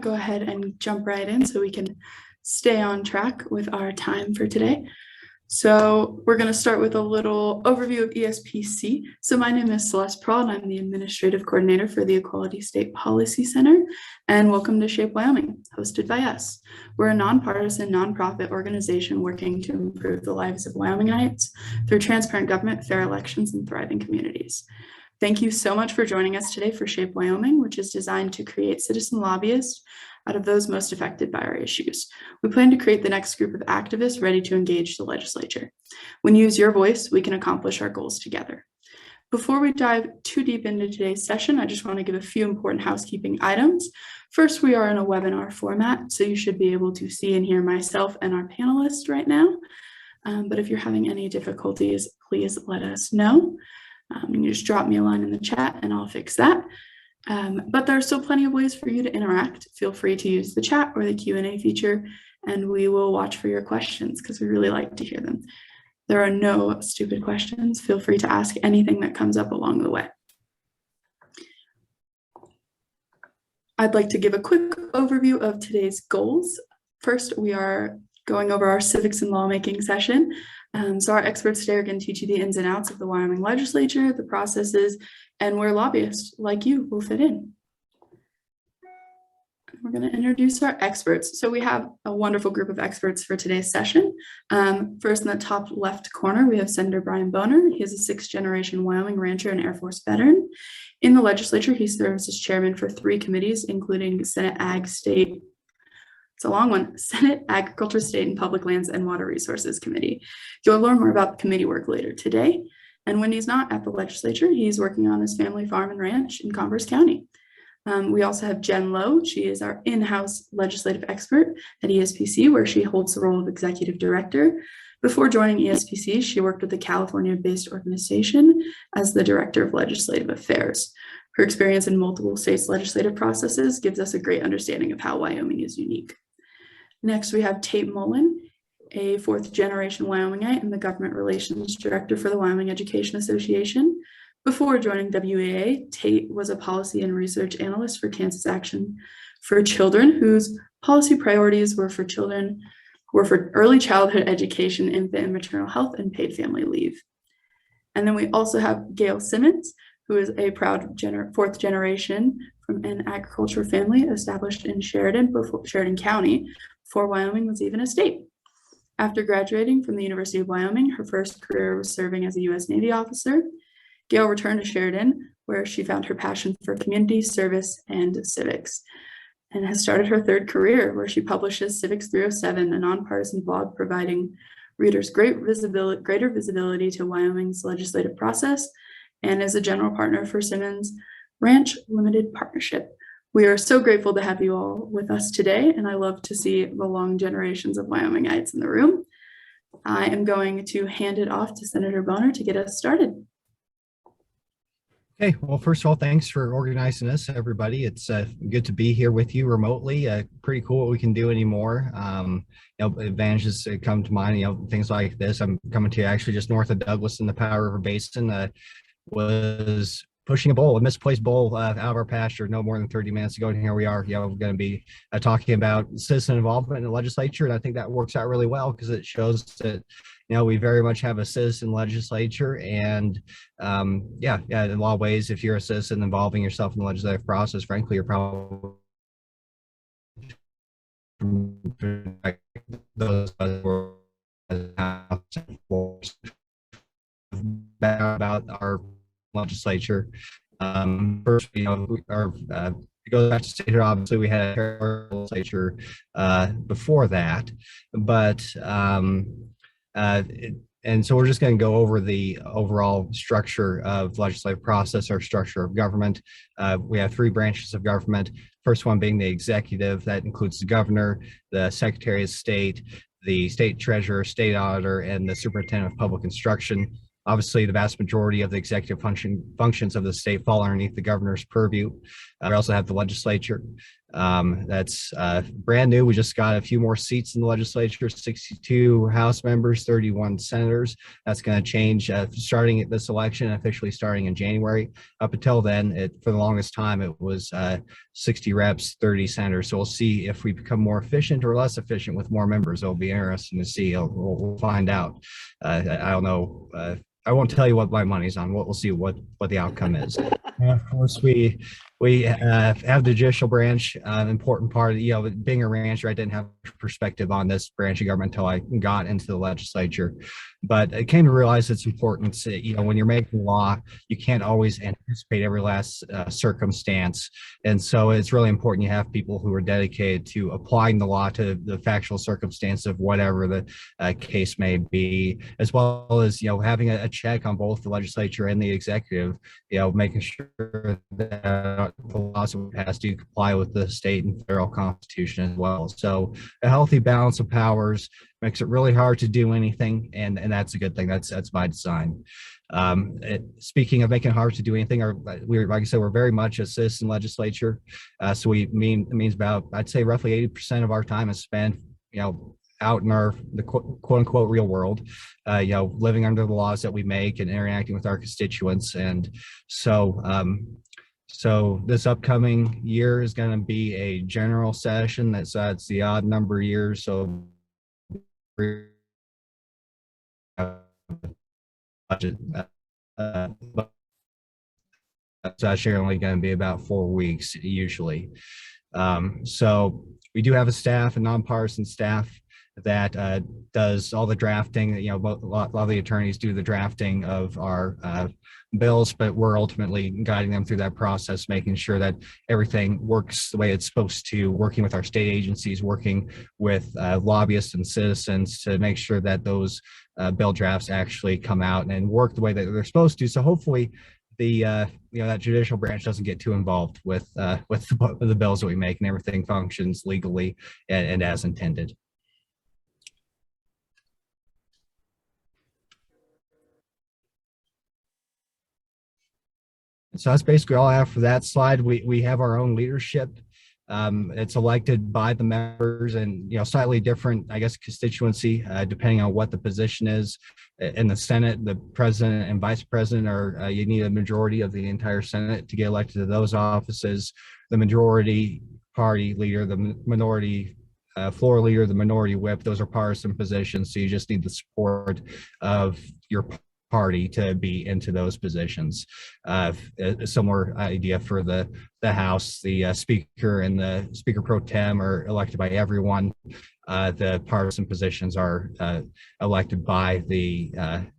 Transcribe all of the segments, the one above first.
go ahead and jump right in so we can stay on track with our time for today. So we're going to start with a little overview of ESPC. So my name is Celeste Prawl, and I'm the Administrative Coordinator for the Equality State Policy Center. And welcome to Shape Wyoming, hosted by us. We're a nonpartisan, nonprofit organization working to improve the lives of Wyomingites through transparent government, fair elections, and thriving communities. Thank you so much for joining us today for Shape Wyoming, which is designed to create citizen lobbyists out of those most affected by our issues. We plan to create the next group of activists ready to engage the legislature. When you use your voice, we can accomplish our goals together. Before we dive too deep into today's session, I just want to give a few important housekeeping items. First, we are in a webinar format, so you should be able to see and hear myself and our panelists right now. But if you're having any difficulties, please let us know. You can just drop me a line in the chat and I'll fix that. But there are still plenty of ways for you to interact. Feel free to use the chat or the Q&A feature, and we will watch for your questions because we really like to hear them. There are no stupid questions. Feel free to ask anything that comes up along the way. I'd like to give a quick overview of today's goals. First, we are going over our civics and lawmaking session. So our experts today are going to teach you the ins and outs of the Wyoming legislature, the processes, and where lobbyists like you will fit in. We're going to introduce our experts. So we have a wonderful group of experts for today's session. First, in the top left corner, we have Senator Brian Boner. He is a sixth-generation Wyoming rancher and Air Force veteran. In the legislature, he serves as chairman for 3 committees, including Senate Ag State. It's a long one. Senate Agriculture, State, and Public Lands and Water Resources Committee. You'll learn more about the committee work later today. And when he's not at the legislature, he's working on his family farm and ranch in Converse County. We also have Jenn Lowe. She is our in-house legislative expert at ESPC, where she holds the role of executive director. Before joining ESPC, she worked with the California-based organization as the director of legislative affairs. Her experience in multiple states' legislative processes gives us a great understanding of how Wyoming is unique. Next, we have Tate Mullen, a 4th-generation Wyomingite and the Government Relations Director for the Wyoming Education Association. Before joining WEA, Tate was a policy and research analyst for Kansas Action for Children, whose policy priorities were for early childhood education, infant and maternal health, and paid family leave. And then we also have Gail Symons, who is a proud 4th generation from an agricultural family established in Sheridan County before Wyoming was even a state. After graduating from the University of Wyoming, her first career was serving as a U.S. Navy officer. Gail returned to Sheridan, where she found her passion for community service and civics, and has started her 3rd career, where she publishes Civics 307, a nonpartisan blog providing readers greater visibility to Wyoming's legislative process, and is a general partner for Symons Ranch Limited Partnership. We are so grateful to have you all with us today, and I love to see the long generations of Wyomingites in the room. I am going to hand it off to Senator Boner to get us started. Okay, well, first of all, thanks for organizing this, everybody. It's good to be here with you remotely. Pretty cool what we can do anymore. Advantages come to mind, things like this. I'm coming to you actually just north of Douglas in the Powder River Basin. Was pushing a misplaced bull out of our pasture no more than 30 minutes ago, and here we are. We're going to be talking about citizen involvement in the legislature, and I think that works out really well because it shows that we very much have a citizen legislature, and in a lot of ways, if you're a citizen involving yourself in the legislative process, frankly, you're probably those about our legislature. First, it goes back to statehood. Obviously, we had a legislature before that, but and so we're just going to go over the overall structure of legislative process, or structure of government. We have 3 branches of government. First one being the executive. That includes the governor, the secretary of state, the state treasurer, state auditor, and the superintendent of public instruction. Obviously, the vast majority of the executive functions of the state fall underneath the governor's purview. We also have the legislature. That's brand new. We just got a few more seats in the legislature, 62 House members, 31 senators. That's going to change starting at this election, officially starting in January. Up until then, for the longest time, it was 60 reps, 30 senators. So we'll see if we become more efficient or less efficient with more members. It'll be interesting to see. We'll find out. I don't know. I won't tell you what my money's on. We'll see what the outcome is. And of course, we have the judicial branch, an important part of, being a rancher, I didn't have perspective on this branch of government until I got into the legislature. But I came to realize its importance. When you're making law, you can't always anticipate every last circumstance. And so it's really important you have people who are dedicated to applying the law to the factual circumstance of whatever the case may be, as well as, having a check on both the legislature and the executive, making sure that the laws that we pass do comply with the state and federal constitution as well. So a healthy balance of powers makes it really hard to do anything, and that's a good thing. That's by design. Speaking of making it hard to do anything, like I said, we're very much a citizen legislature. So it means about, I'd say, roughly 80% of our time is spent, out in the quote unquote real world, living under the laws that we make and interacting with our constituents. And so, so this upcoming year is going to be a general session. It's the odd number years. So budget. It's actually only going to be about 4 weeks usually. So we do have a staff, a nonpartisan staff that does all the drafting. A lot of the attorneys do the drafting of our bills, but we're ultimately guiding them through that process, making sure that everything works the way it's supposed to, working with our state agencies, working with lobbyists and citizens to make sure that those bill drafts actually come out and work the way that they're supposed to. So hopefully that judicial branch doesn't get too involved with the bills that we make, and everything functions legally and as intended. So that's basically all I have for that slide. We have our own leadership. It's elected by the members, and slightly different, I guess, constituency depending on what the position is. In the Senate, the president and vice president you need a majority of the entire Senate to get elected to those offices. The majority party leader, the minority floor leader, the minority whip, those are partisan positions. So you just need the support of your party to be into those positions. A similar idea for the House. The Speaker and the Speaker pro tem are elected by everyone. The partisan positions are elected by their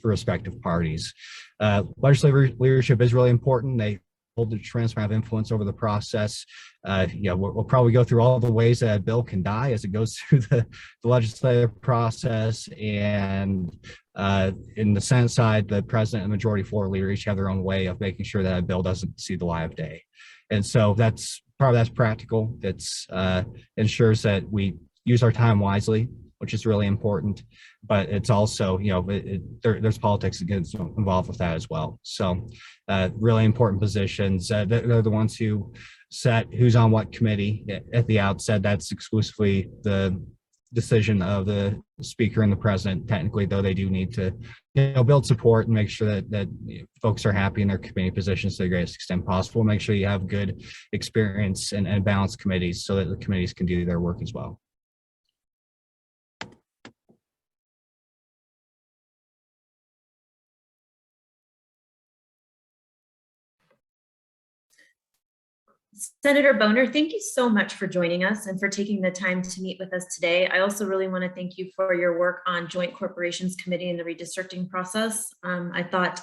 respective parties. Legislative leadership is really important. They hold the transparent influence over the process. We'll probably go through all the ways that a bill can die as it goes through the legislative process. And in the Senate side, the president and majority floor leader each have their own way of making sure that a bill doesn't see the light of day. And so that's practical. It's ensures that we use our time wisely, which is really important. But it's also, there's politics that gets involved with that as well. So really important positions. They're the ones who set who's on what committee at the outset. That's exclusively the decision of the Speaker and the President. Technically, though, they do need to build support and make sure that folks are happy in their committee positions to the greatest extent possible. Make sure you have good experience and balanced committees so that the committees can do their work as well. Senator Boner, thank you so much for joining us and for taking the time to meet with us today. I also really want to thank you for your work on Joint Corporations Committee and the redistricting process. I thought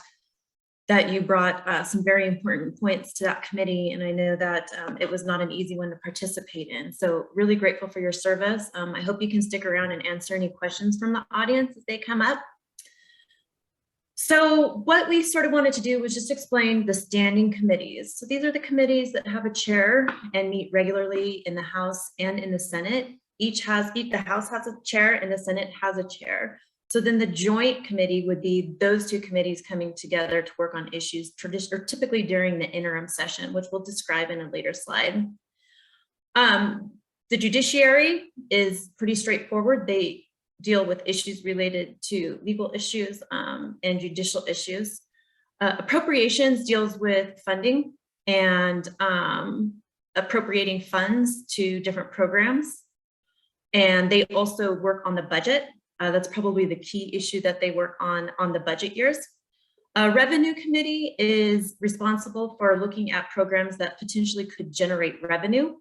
that you brought some very important points to that committee, and I know that it was not an easy one to participate in. So really grateful for your service. I hope you can stick around and answer any questions from the audience as they come up. So what we sort of wanted to do was just explain the standing committees. So these are the committees that have a chair and meet regularly in the House and in the Senate. The House has a chair and the Senate has a chair. So then the joint committee would be those two committees coming together to work on issues typically during the interim session, which we'll describe in a later slide. The judiciary is pretty straightforward. They deal with issues related to legal issues and judicial issues. Appropriations deals with funding and appropriating funds to different programs. And they also work on the budget. That's probably the key issue that they work on the budget years. Revenue committee is responsible for looking at programs that potentially could generate revenue.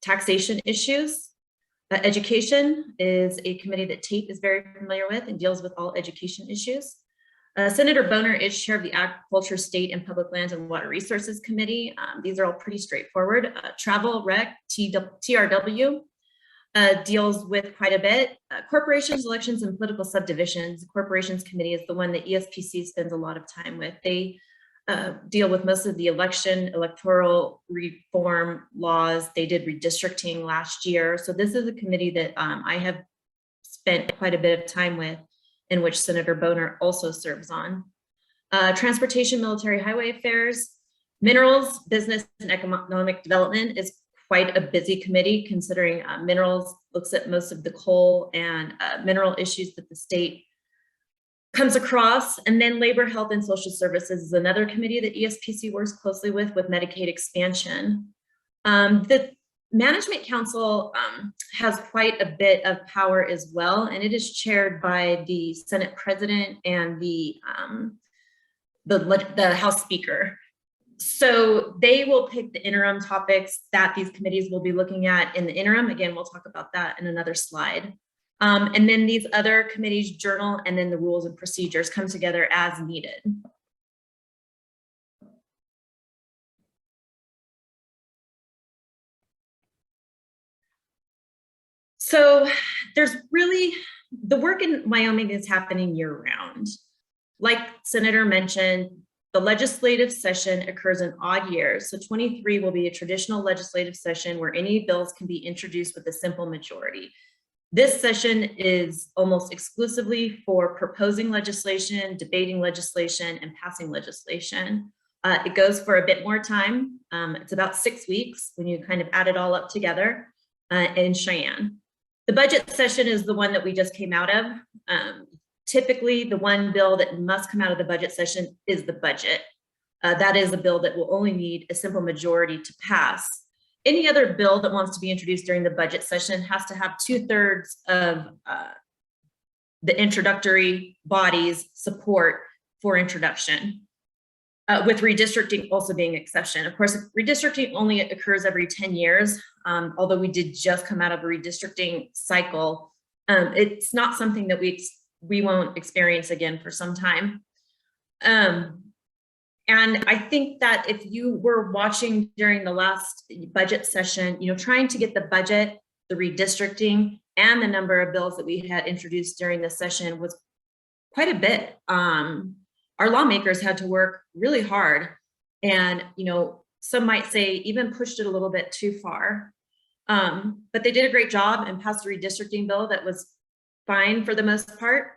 Taxation issues. Education is a committee that Tate is very familiar with and deals with all education issues. Senator Boner is chair of the Agriculture, State and Public Lands and Water Resources Committee. These are all pretty straightforward. Travel, Rec, TRW deals with quite a bit. Corporations, elections, and political subdivisions. The Corporations Committee is the one that ESPC spends a lot of time with. They deal with most of the electoral reform laws. They did redistricting last year. So this is a committee that I have spent quite a bit of time with, in which Senator Boner also serves on. Transportation, military, highway affairs, minerals, business, and economic development is quite a busy committee, considering minerals looks at most of the coal and mineral issues that the state comes across. And then labor, health, and social services is another committee that ESPC works closely with Medicaid expansion. The Management Council has quite a bit of power as well, and it is chaired by the Senate President and the House Speaker. So they will pick the interim topics that these committees will be looking at in the interim. Again, we'll talk about that in another slide. And then these other committees journal, and then the rules and procedures come together as needed. So there's really, the work in Wyoming is happening year round. Like Senator mentioned, the legislative session occurs in odd years. So 23 will be a traditional legislative session where any bills can be introduced with a simple majority. This session is almost exclusively for proposing legislation, debating legislation, and passing legislation. It goes for a bit more time. It's about 6 weeks when you kind of add it all up together in Cheyenne. The budget session is the one that we just came out of. Typically, the one bill that must come out of the budget session is the budget. That is a bill that will only need a simple majority to pass. Any other bill that wants to be introduced during the budget session has to have 2/3 of the introductory body's support for introduction, with redistricting also being an exception. Of course, redistricting only occurs every 10 years, although we did just come out of a redistricting cycle. It's not something that we won't experience again for some time. And I think that if you were watching during the last budget session, trying to get the budget, the redistricting, and the number of bills that we had introduced during the session was quite a bit. Our lawmakers had to work really hard, and some might say even pushed it a little bit too far. But they did a great job and passed a redistricting bill that was fine for the most part.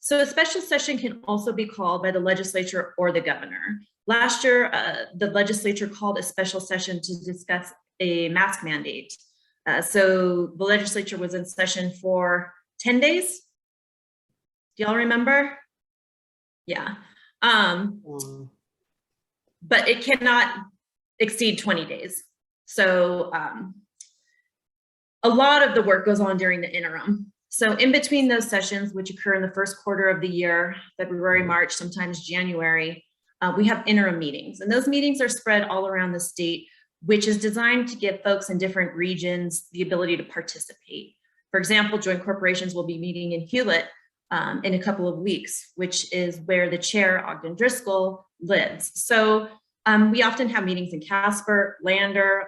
So a special session can also be called by the legislature or the governor. Last year, the legislature called a special session to discuss a mask mandate. So the legislature was in session for 10 days. Do y'all remember? Yeah. But it cannot exceed 20 days. So a lot of the work goes on during the interim. So in between those sessions, which occur in the first quarter of the year, February, March, sometimes January, we have interim meetings. And those meetings are spread all around the state, which is designed to give folks in different regions the ability to participate. For example, joint corporations will be meeting in Hewlett in a couple of weeks, which is where the chair, Ogden Driscoll, lives. So we often have meetings in Casper, Lander.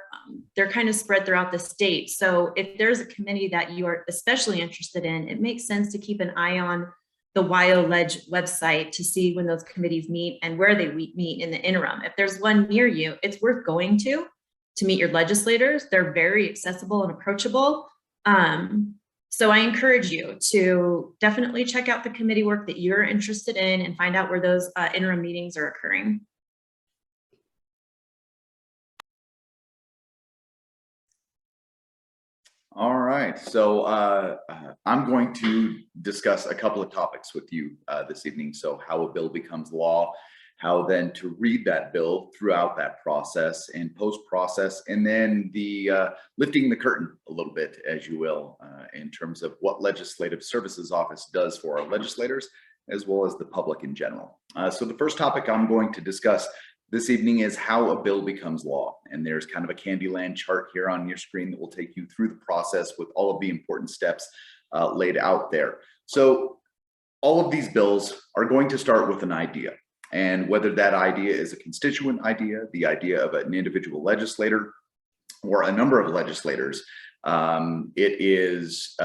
They're kind of spread throughout the state. So if there's a committee that you are especially interested in, it makes sense to keep an eye on the WyoLeg website to see when those committees meet and where they meet in the interim. If there's one near you, it's worth going to meet your legislators. They're very accessible and approachable. So I encourage you to definitely check out the committee work that you're interested in and find out where those interim meetings are occurring. All right, so I'm going to discuss a couple of topics with you this evening. So how a bill becomes law, how then to read that bill throughout that process and post-process, and then the lifting the curtain a little bit, as you will, in terms of what Legislative Services Office does for our legislators, as well as the public in general. So the first topic I'm going to discuss this evening is how a bill becomes law. And there's kind of a Candyland chart here on your screen that will take you through the process with all of the important steps laid out there. So all of these bills are going to start with an idea. And whether that idea is a constituent idea, the idea of an individual legislator, or a number of legislators, it is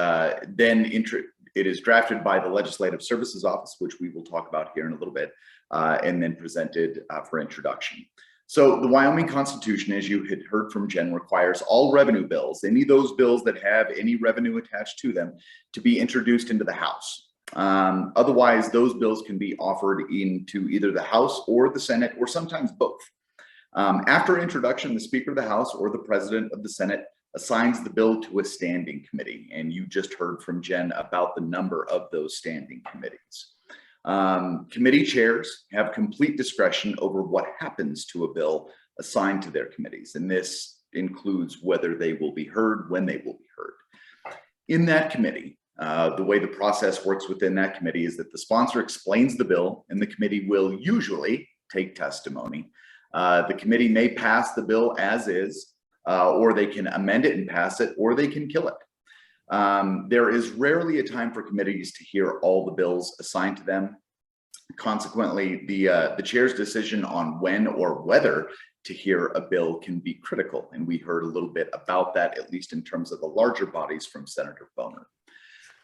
drafted by the Legislative Services Office, which we will talk about here in a little bit, and then presented for introduction. So the Wyoming Constitution, as you had heard from Jen, requires all revenue bills, any of those bills that have any revenue attached to them, to be introduced into the House. Otherwise, those bills can be offered into either the House or the Senate, or sometimes both. After introduction, the Speaker of the House or the President of the Senate assigns the bill to a standing committee. And you just heard from Jen about the number of those standing committees. Committee chairs have complete discretion over what happens to a bill assigned to their committees. And this includes whether they will be heard, when they will be heard. In that committee, the way the process works within that committee is that the sponsor explains the bill and the committee will usually take testimony. The committee may pass the bill as is, or they can amend it and pass it, or they can kill it. There is rarely a time for committees to hear all the bills assigned to them. Consequently, the chair's decision on when or whether to hear a bill can be critical. And we heard a little bit about that, at least in terms of the larger bodies, from Senator Boner.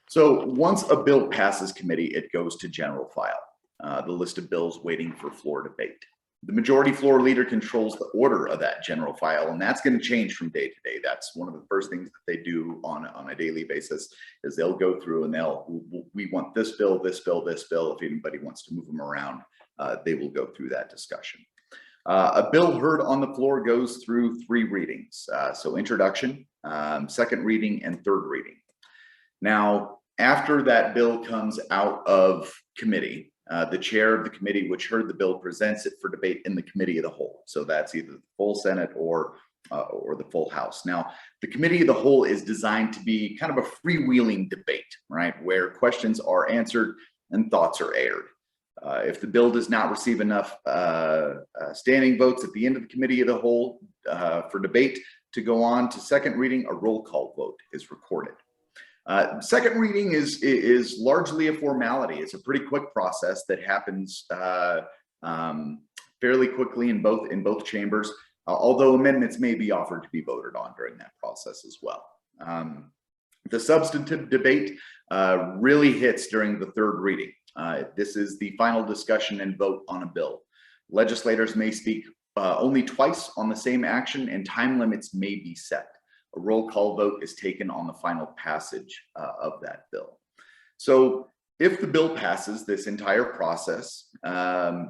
So once a bill passes committee, it goes to general file, the list of bills waiting for floor debate. The majority floor leader controls the order of that general file, and that's going to change from day to day. That's one of the first things that they do on a daily basis, is they'll go through and we want this bill, this bill, this bill. If anybody wants to move them around, they will go through that discussion. A bill heard on the floor goes through 3 readings. So introduction, second reading, and third reading. Now, after that bill comes out of committee, the chair of the committee which heard the bill presents it for debate in the committee of the whole. So that's either the full Senate or the full House. Now, the committee of the whole is designed to be kind of a freewheeling debate, right? Where questions are answered and thoughts are aired. If the bill does not receive enough standing votes at the end of the committee of the whole for debate to go on to second reading, a roll call vote is recorded. Second reading is largely a formality. It's a pretty quick process that happens fairly quickly in both chambers, although amendments may be offered to be voted on during that process as well. The substantive debate really hits during the third reading. This is the final discussion and vote on a bill. Legislators may speak only twice on the same action, and time limits may be set. A roll call vote is taken on the final passage of that bill. So if the bill passes this entire process,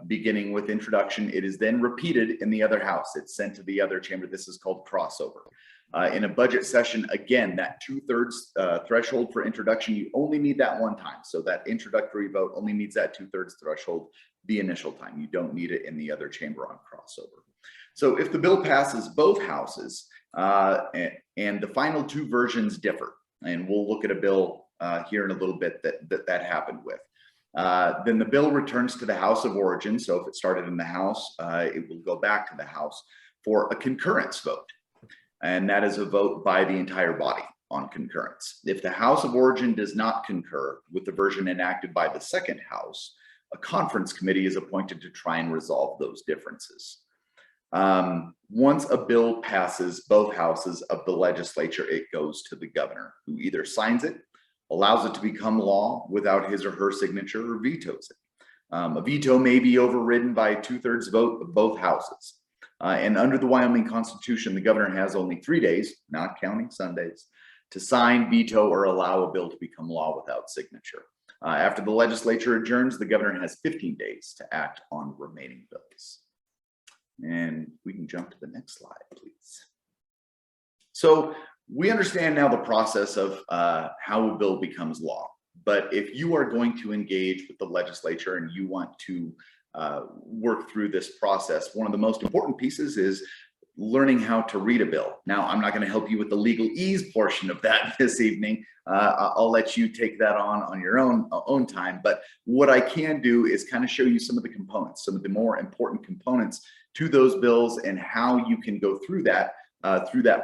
beginning with introduction, it is then repeated in the other house. It's sent to the other chamber. This is called crossover. In a budget session, again, that 2/3 threshold for introduction, you only need that one time. So that introductory vote only needs that 2/3 threshold the initial time. You don't need it in the other chamber on crossover. So if the bill passes both houses, and the final 2 versions differ, and we'll look at a bill here in a little bit that happened with, then the bill returns to the House of Origin. So if it started in the House, it will go back to the House for a concurrence vote. And that is a vote by the entire body on concurrence. If the House of Origin does not concur with the version enacted by the second House, a conference committee is appointed to try and resolve those differences. Once a bill passes both houses of the legislature, it goes to the governor, who either signs it, allows it to become law without his or her signature, or vetoes it. A veto may be overridden by a 2/3 vote of both houses. And under the Wyoming Constitution, the governor has only 3 days, not counting Sundays, to sign, veto, or allow a bill to become law without signature. After the legislature adjourns, the governor has 15 days to act on remaining bills. And we can jump to the next slide, please. So we understand now the process of how a bill becomes law. But if you are going to engage with the legislature and you want to work through this process, one of the most important pieces is learning how to read a bill. Now, I'm not going to help you with the legalese portion of that this evening. I'll let you take that on your own time. But what I can do is kind of show you some of the components, some of the more important components to those bills and how you can go through that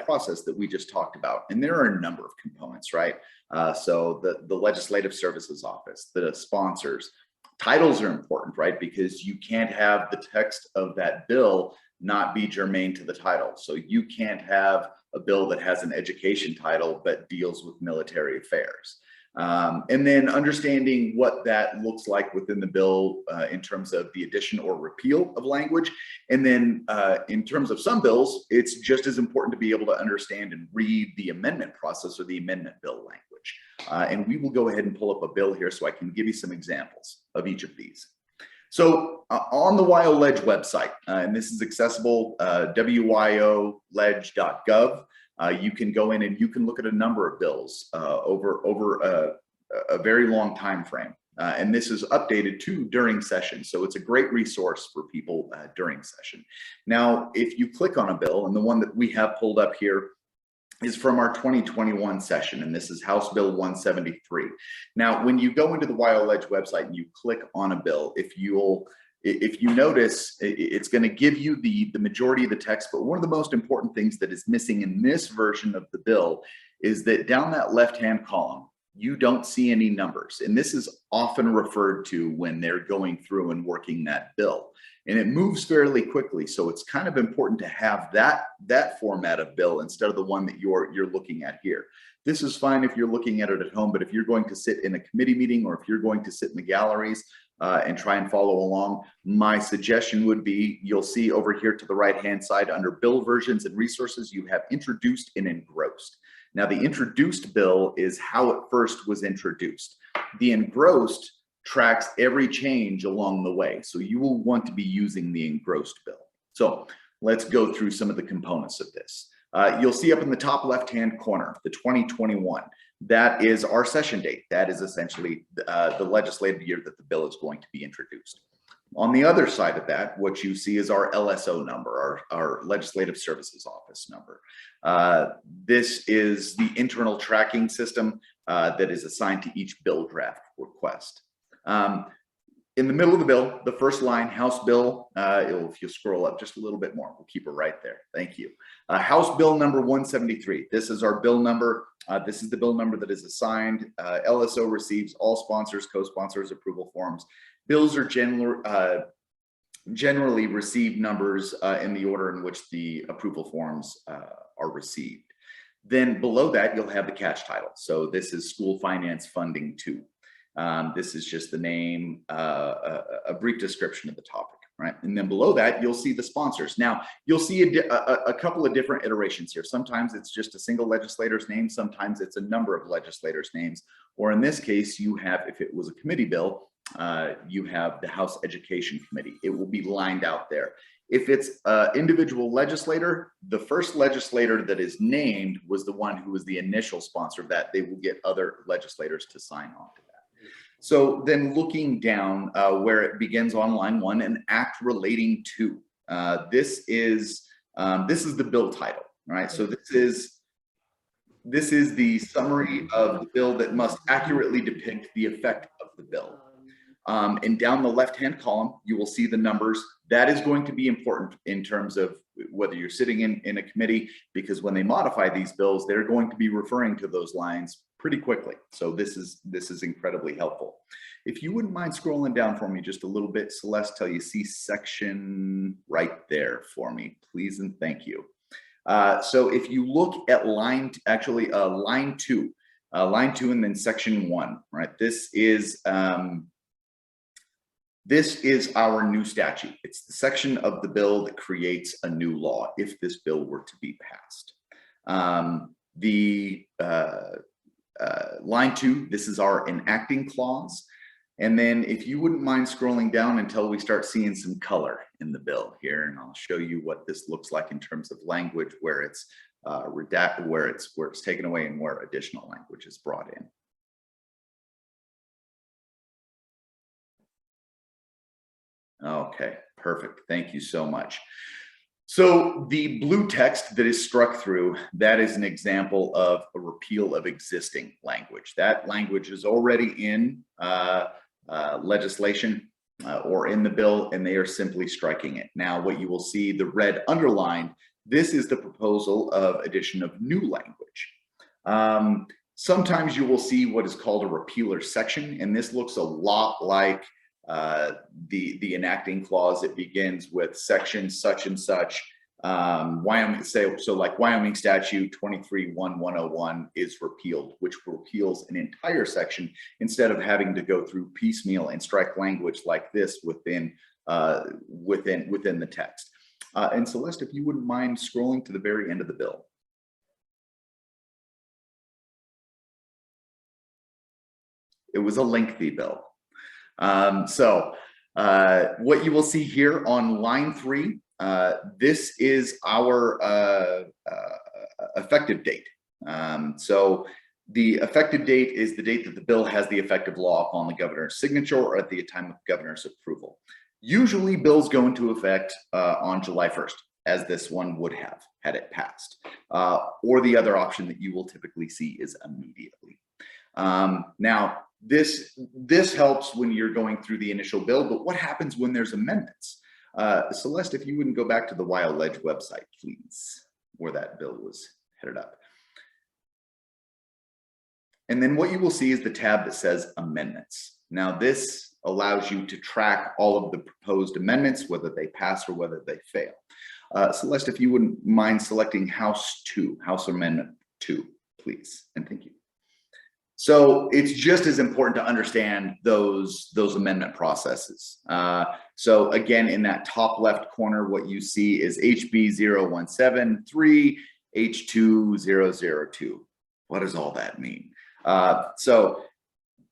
process that we just talked about. And there are a number of components, right? So the Legislative Services Office, the sponsors, titles are important, right? Because you can't have the text of that bill not be germane to the title. So you can't have a bill that has an education title but deals with military affairs. And then understanding what that looks like within the bill in terms of the addition or repeal of language. And then in terms of some bills, it's just as important to be able to understand and read the amendment process or the amendment bill language. And we will go ahead and pull up a bill here so I can give you some examples of each of these. So on the WyoLeg website, and this is accessible, wyoleg.gov, you can go in and you can look at a number of bills over a very long time frame. And this is updated too during session. So it's a great resource for people during session. Now, if you click on a bill, and the one that we have pulled up here is from our 2021 session, and this is House Bill 173. Now, when you go into the WyoLeg website and you click on a bill, if you notice, it's going to give you the majority of the text, but one of the most important things that is missing in this version of the bill is that down that left-hand column, you don't see any numbers. And this is often referred to when they're going through and working that bill. And it moves fairly quickly. So it's kind of important to have that format of bill instead of the one that you're looking at here. This is fine if you're looking at it at home, but if you're going to sit in a committee meeting or if you're going to sit in the galleries and try and follow along, my suggestion would be, you'll see over here to the right-hand side under bill versions and resources, you have introduced and engrossed. Now, the introduced bill is how it first was introduced. The engrossed tracks every change along the way. So you will want to be using the engrossed bill. So let's go through some of the components of this. You'll see up in the top left-hand corner, the 2021. That is our session date. That is essentially the legislative year that the bill is going to be introduced. On the other side of that, what you see is our LSO number, our Legislative Services Office number. This is the internal tracking system that is assigned to each bill draft request. In the middle of the bill, the first line, House Bill, if you scroll up just a little bit more, we'll keep it right there. Thank you. House Bill number 173. This is our bill number. This is the bill number that is assigned. LSO receives all sponsors, co-sponsors approval forms. Bills are generally receive numbers in the order in which the approval forms are received. Then below that, you'll have the catch title. So this is School Finance Funding 2. This is just the name, a brief description of the topic, right? And then below that, you'll see the sponsors. Now, you'll see a couple of different iterations here. Sometimes it's just a single legislator's name. Sometimes it's a number of legislators' names. Or in this case, you have, if it was a committee bill, you have the House Education Committee. It will be lined out there. If it's an individual legislator, the first legislator that is named was the one who was the initial sponsor of that. They will get other legislators to sign on to that. So then looking down where it begins on line 1, an act relating to. This is the bill title, right? So this is the summary of the bill that must accurately depict the effect of the bill. And down the left-hand column, you will see the numbers. That is going to be important in terms of whether you're sitting in a committee, because when they modify these bills, they're going to be referring to those lines pretty quickly. So this is incredibly helpful. If you wouldn't mind scrolling down for me just a little bit, Celeste, till you see section right there for me, please and thank you. So if you look at line 2 and then section 1, right? This is our new statute. It's the section of the bill that creates a new law if this bill were to be passed. Line 2, this is our enacting clause. And then if you wouldn't mind scrolling down until we start seeing some color in the bill here, and I'll show you what this looks like in terms of language, where it's redacted, where it's taken away, and where additional language is brought in. Okay, perfect. Thank you so much. So the blue text that is struck through, that is an example of a repeal of existing language. That language is already in legislation or in the bill, and they are simply striking it. Now, what you will see, the red underlined, this is the proposal of addition of new language. Sometimes you will see what is called a repealer section, and this looks a lot like the enacting clause. It begins with section such and such. Wyoming, so like Wyoming statute 23.1.101 is repealed, which repeals an entire section instead of having to go through piecemeal and strike language like this within the text. And Celeste, if you wouldn't mind scrolling to the very end of the bill. It was a lengthy bill. What you will see here on line 3, this is our effective date. So the effective date is the date that the bill has the effective law upon the governor's signature or at the time of governor's approval. Usually bills go into effect on July 1st, as this one would have had it passed. Or the other option that you will typically see is immediately. Now, this helps when you're going through the initial bill, but what happens when there's amendments? Celeste, if you wouldn't go back to the WyoLeg website, please, where that bill was headed up. And then what you will see is the tab that says amendments. Now, this allows you to track all of the proposed amendments, whether they pass or whether they fail. Celeste, if you wouldn't mind selecting House Amendment 2, please, and thank you. So it's just as important to understand those amendment processes. So again, in that top left corner, what you see is HB 0173 H2002. What does all that mean? So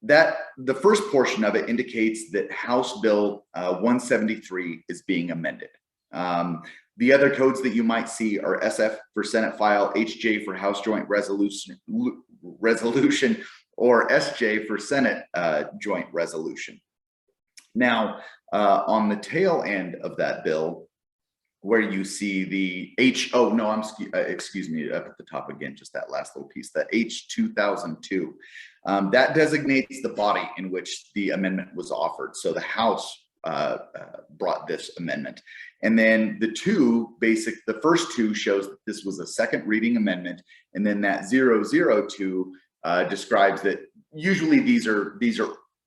that the first portion of it indicates that House Bill 173 is being amended. The other codes that you might see are SF for Senate file, HJ for House Joint Resolution, or SJ for Senate Joint Resolution. Now, on the tail end of that bill, where you see the excuse me, up at the top again, just that last little piece, that H2002, that designates the body in which the amendment was offered. So the House brought this amendment. And then the first two shows that this was a second reading amendment. And then that 002 describes that usually these are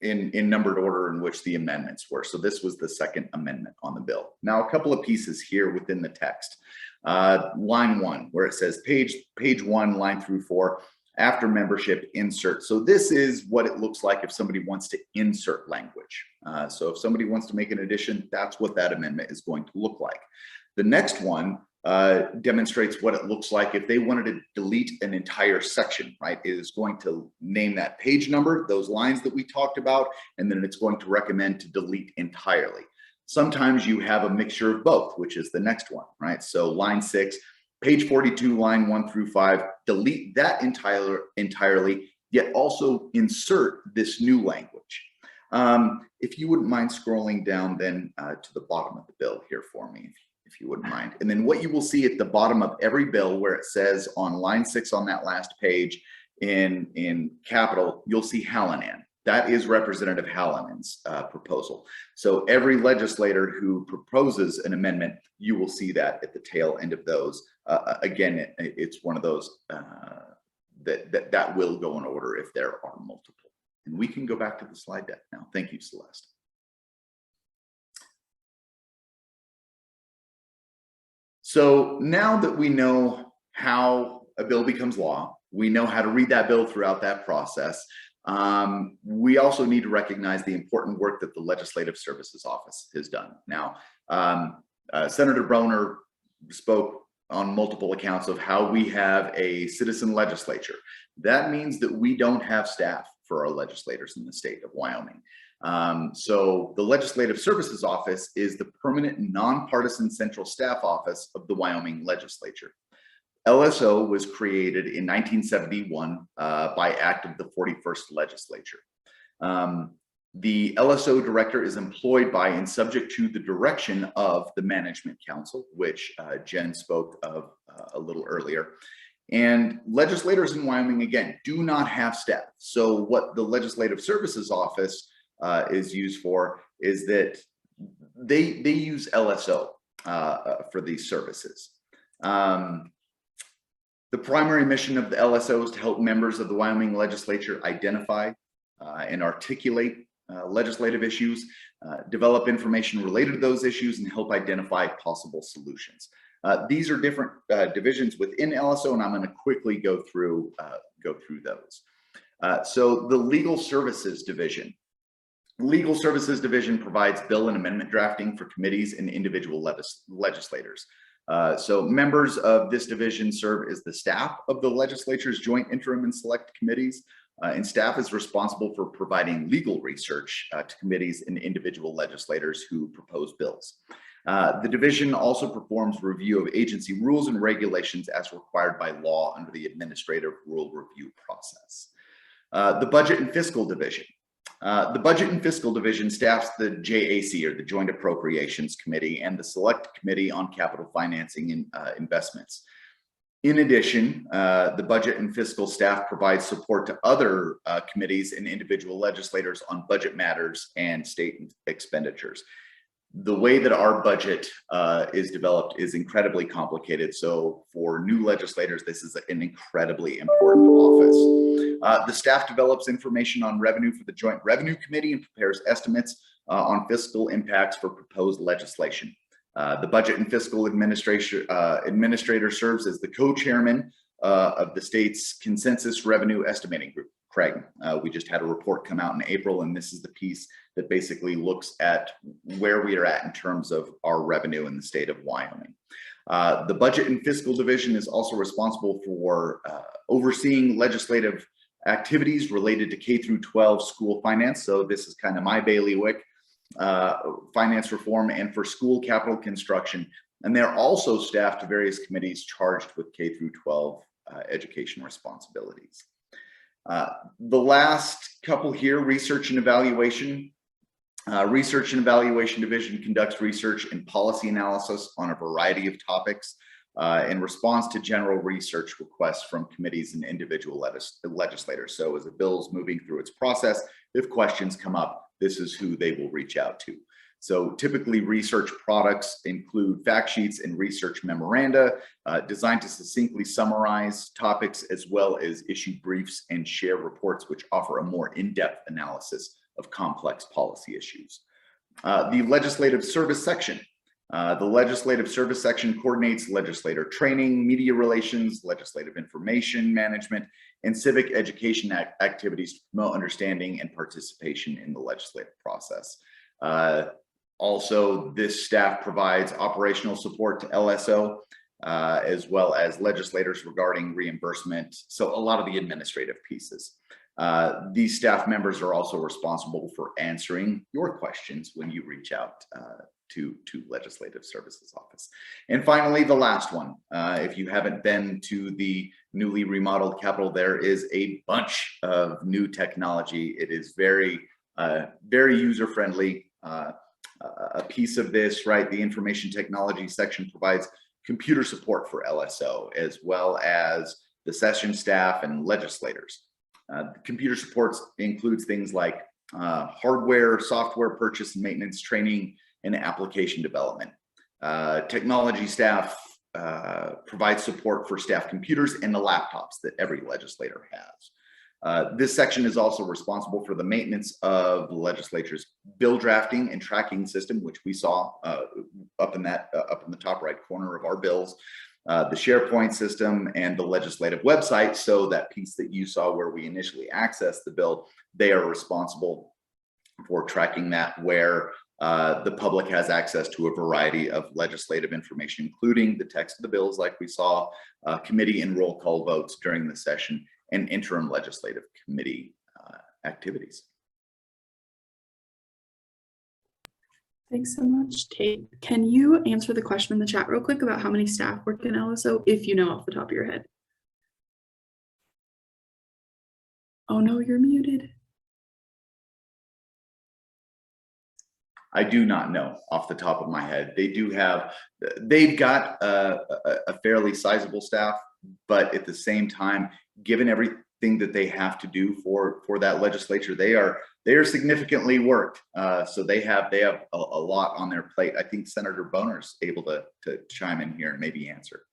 in numbered order in which the amendments were. So this was the second amendment on the bill. Now, a couple of pieces here within the text. Line 1, where it says page 1, line through 4, after membership insert. So this is what it looks like if somebody wants to insert language. So if somebody wants to make an addition, that's what that amendment is going to look like. The next one demonstrates what it looks like if they wanted to delete an entire section, right? It is going to name that page number, those lines that we talked about, and then it's going to recommend to delete entirely. Sometimes you have a mixture of both, which is the next one, right? So line 6, page 42, line 1 through 5, delete that entirely, yet also insert this new language. If you wouldn't mind scrolling down then to the bottom of the bill here for me, if you wouldn't mind. And then what you will see at the bottom of every bill where it says on line 6 on that last page in capital, you'll see Hallinan. That is Representative Hallinan's proposal. So every legislator who proposes an amendment, you will see that at the tail end of those. Again, it's one of those that will go in order if there are multiple. And we can go back to the slide deck now. Thank you, Celeste. So now that we know how a bill becomes law, we know how to read that bill throughout that process. We also need to recognize the important work that the Legislative Services Office has done. Now, Senator Broner spoke on multiple accounts of how we have a citizen legislature. That means that we don't have staff for our legislators in the state of Wyoming. So the Legislative Services Office is the permanent nonpartisan central staff office of the Wyoming Legislature. LSO was created in 1971 by act of the 41st Legislature. The LSO director is employed by and subject to the direction of the Management Council, which Jen spoke of a little earlier. And legislators in Wyoming, again, do not have staff. So what the Legislative Services Office is used for is that they use LSO for these services. The primary mission of the LSO is to help members of the Wyoming Legislature identify and articulate legislative issues, develop information related to those issues, and help identify possible solutions. These are different divisions within LSO, and I'm going to quickly go through those. So the Legal Services Division. Legal Services Division provides bill and amendment drafting for committees and individual legislators. So members of this division serve as the staff of the legislature's joint interim and select committees, and staff is responsible for providing legal research to committees and individual legislators who propose bills. The division also performs review of agency rules and regulations as required by law under the Administrative Rule Review process. The Budget and Fiscal Division. The Budget and Fiscal Division staffs the JAC, or the Joint Appropriations Committee, and the Select Committee on Capital Financing and Investments. In addition, the Budget and Fiscal staff provides support to other committees and individual legislators on budget matters and state expenditures. The way that our budget is developed is incredibly complicated. So for new legislators, this is an incredibly important office. The staff develops information on revenue for the Joint Revenue Committee and prepares estimates on fiscal impacts for proposed legislation. The Budget and Fiscal Administrator serves as the co-chairman of the state's Consensus Revenue Estimating Group, Craig. We just had a report come out in April, and this is the piece that basically looks at where we are at in terms of our revenue in the state of Wyoming. The Budget and Fiscal Division is also responsible for overseeing legislative activities related to K through 12 school finance. So this is kind of my bailiwick, finance reform, and for school capital construction. And they're also staffed to various committees charged with K through 12 education responsibilities. The last couple here, Research and Evaluation. Research and Evaluation Division conducts research and policy analysis on a variety of topics in response to general research requests from committees and individual legislators. So as a bill is moving through its process, if questions come up, this is who they will reach out to. So typically research products include fact sheets and research memoranda designed to succinctly summarize topics, as well as issue briefs and share reports which offer a more in-depth analysis of complex policy issues. The Legislative Service Section. The Legislative Service Section coordinates legislator training, media relations, legislative information management, and civic education activities to promote understanding and participation in the legislative process. Also, this staff provides operational support to LSO, as well as legislators regarding reimbursement. So a lot of the administrative pieces. These staff members are also responsible for answering your questions when you reach out to Legislative Services Office. And finally, the last one, if you haven't been to the newly remodeled Capitol, there is a bunch of new technology. It is very, very user-friendly. A piece of this, right, the Information Technology section provides computer support for LSO, as well as the session staff and legislators. Computer support includes things like hardware, software purchase and maintenance, training, and application development. Technology staff provides support for staff computers and the laptops that every legislator has. This section is also responsible for the maintenance of the legislature's bill drafting and tracking system, which we saw up in the top right corner of our bills, the SharePoint system, and the legislative website. So that piece that you saw where we initially accessed the bill, they are responsible for tracking that, where the public has access to a variety of legislative information, including the text of the bills, like we saw, committee and roll call votes during the session, and interim legislative committee activities. Thanks so much, Tate. Can you answer the question in the chat real quick about how many staff work in LSO, if you know off the top of your head? Oh no, you're muted. I do not know off the top of my head. They've got a fairly sizable staff, but at the same time, given everything that they have to do for that legislature, they are significantly worked. So they have a lot on their plate. I think Senator Boner's able to chime in here and maybe answer.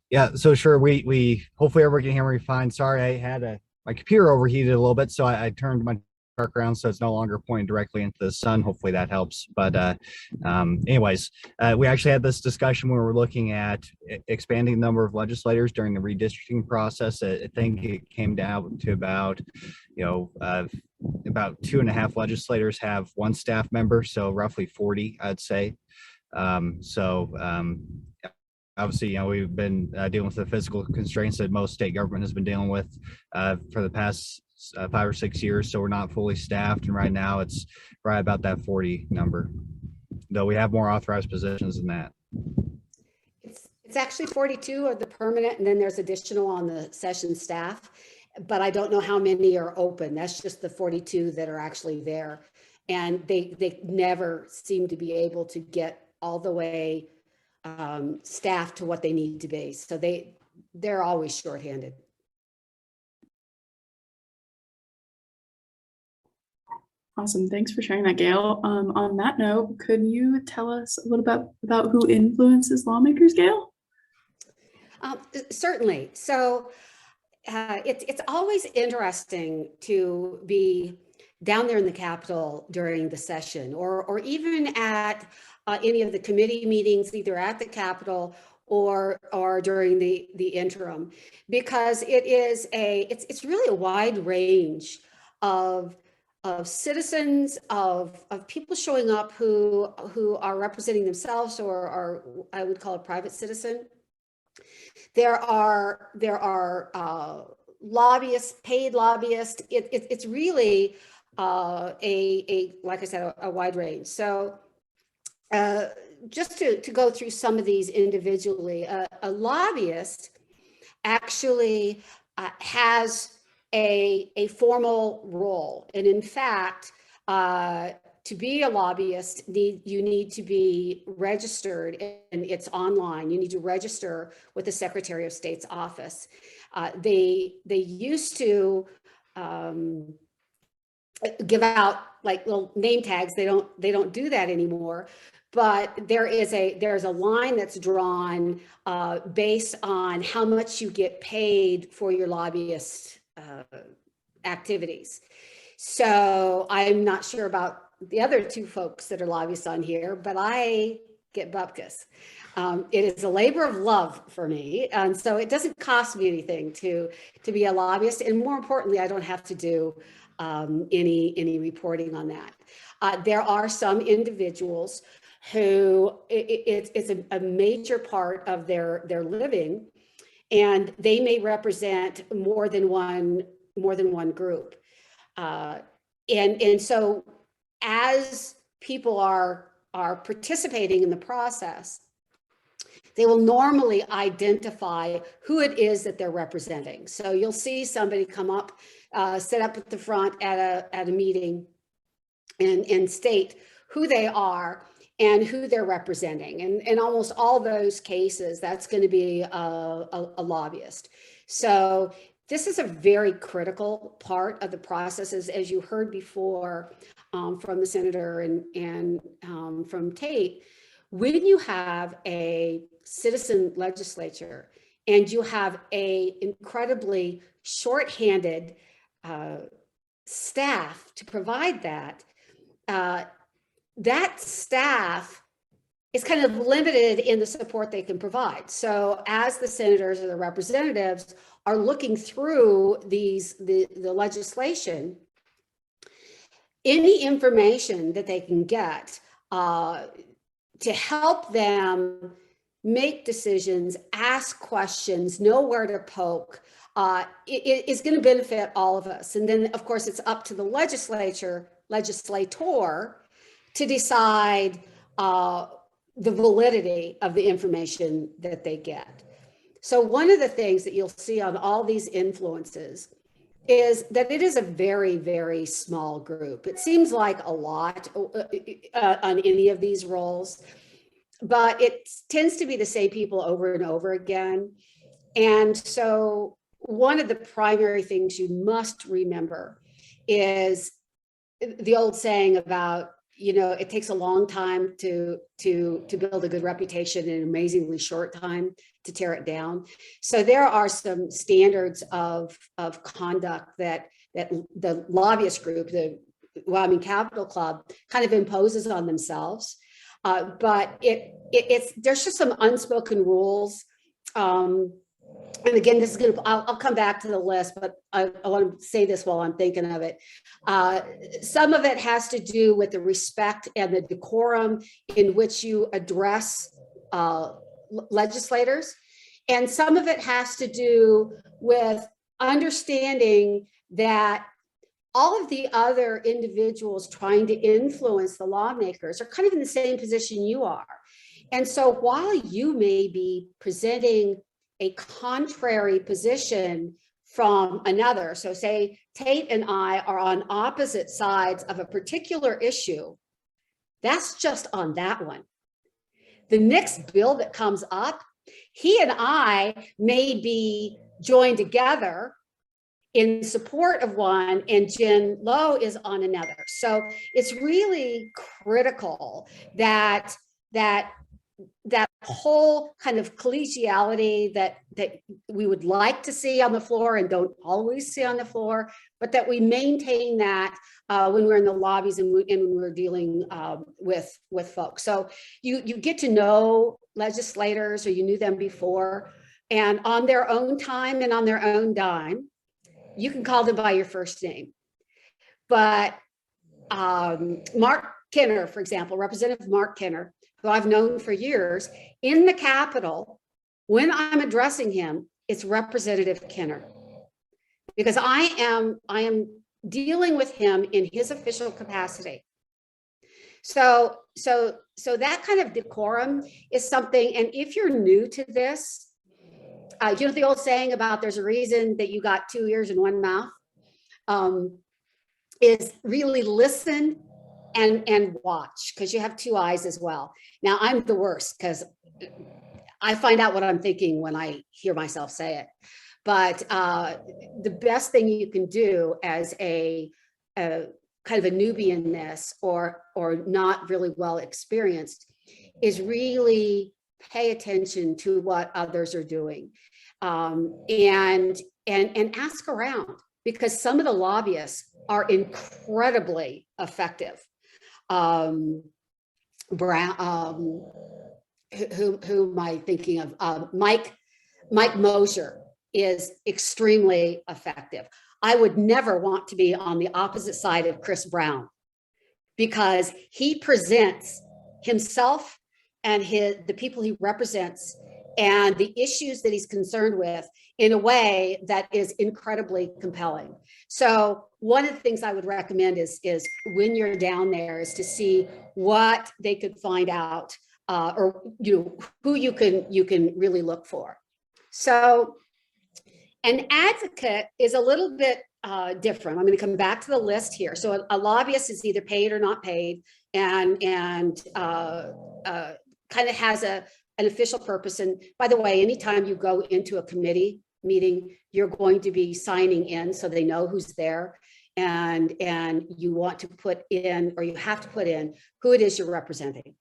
Yeah, so sure, we hopefully everyone can hear me fine. Sorry, I had my computer overheated a little bit, so I turned my dark around so it's no longer pointing directly into the sun. Hopefully that helps. But anyways, we actually had this discussion when we were looking at expanding the number of legislators during the redistricting process. I think it came down to about, about 2.5 legislators have 1 staff member, so roughly 40, I'd say. Obviously, we've been dealing with the physical constraints that most state government has been dealing with for the past 5 or 6 years. So we're not fully staffed, and right now it's right about that 40 number, though we have more authorized positions than that. It's actually 42 of the permanent, and then there's additional on the session staff, but I don't know how many are open. That's just the 42 that are actually there, and they never seem to be able to get all the way staffed to what they need to be. So they're always shorthanded. Awesome. Thanks for sharing that, Gail. On that note, could you tell us a little bit about who influences lawmakers, Gail? Certainly. So it's always interesting to be down there in the Capitol during the session, or even at any of the committee meetings, either at the Capitol or during the interim, because it's really a wide range of citizens, of people showing up who are representing themselves or are, I would call a private citizen. There are lobbyists, paid lobbyists. It's really like I said, a wide range. So just to go through some of these individually, a lobbyist actually has a formal role. And in fact, to be a lobbyist, you need to be registered, and it's online. You need to register with the Secretary of State's office. They used to give out like little name tags. They don't do that anymore. But there's a line that's drawn based on how much you get paid for your lobbyist activities. So I'm not sure about the other 2 folks that are lobbyists on here, but I get bupkis. It is a labor of love for me, and so it doesn't cost me anything to be a lobbyist, and more importantly, I don't have to do any reporting on that. There are some individuals who it's a major part of their living, and they may represent more than one group. And so as people are participating in the process, they will normally identify who it is that they're representing. So you'll see somebody come up, sit up at the front at a meeting and state who they are and who they're representing. And in almost all those cases, that's going to be a lobbyist. So this is a very critical part of the processes, as you heard before from the senator and from Tate. When you have a citizen legislature and you have a incredibly shorthanded staff to provide that, that staff is kind of limited in the support they can provide. So as the senators or the representatives are looking through the legislation, any information that they can get to help them make decisions, ask questions, know where to poke, it is going to benefit all of us. And then, of course, it's up to the legislator to decide the validity of the information that they get. So one of the things that you'll see on all these influences is that it is a very, very small group. It seems like a lot on any of these roles, but it tends to be the same people over and over again. And so one of the primary things you must remember is the old saying about, it takes a long time to build a good reputation and an amazingly short time to tear it down. So there are some standards of conduct that the lobbyist group, the Wyoming Capital Club, kind of imposes on themselves. But there's just some unspoken rules. And again, this is going to, I'll come back to the list, but I want to say this while I'm thinking of it. Some of it has to do with the respect and the decorum in which you address legislators. And some of it has to do with understanding that all of the other individuals trying to influence the lawmakers are kind of in the same position you are. And so while you may be presenting a contrary position from another, so say Tate and I are on opposite sides of a particular issue, that's just on that one. The next bill that comes up, he and I may be joined together in support of one, and Jenn Lowe is on another. So it's really critical that whole kind of collegiality that we would like to see on the floor and don't always see on the floor, but that we maintain that when we're in the lobbies and when we're dealing with folks. So you get to know legislators, or you knew them before, and on their own time and on their own dime, you can call them by your first name. But Mark Kenner, for example, Representative Mark Kenner, who I've known for years, in the Capitol, when I'm addressing him, it's Representative Kenner, because I am dealing with him in his official capacity. So that kind of decorum is something. And if you're new to this, you know the old saying about there's a reason that you got 2 ears and 1 mouth, is really listen and watch, because you have 2 eyes as well. Now I'm the worst because I find out what I'm thinking when I hear myself say it. But the best thing you can do as a kind of a newbie in this, or not really well experienced, is really pay attention to what others are doing, and ask around, because some of the lobbyists are incredibly effective. Brown, who am I thinking of? Mike Mosier is extremely effective. I would never want to be on the opposite side of Chris Brown, because he presents himself and the people he represents and the issues that he's concerned with in a way that is incredibly compelling. So one of the things I would recommend is when you're down there, is to see what they could find out, or who you can really look for. So an advocate is a little bit different. I'm going to come back to the list here. So a lobbyist is either paid or not paid, and kind of has an official purpose. And by the way, anytime you go into a committee meeting, you're going to be signing in so they know who's there, and you want to put in, or you have to put in, who it is you're representing.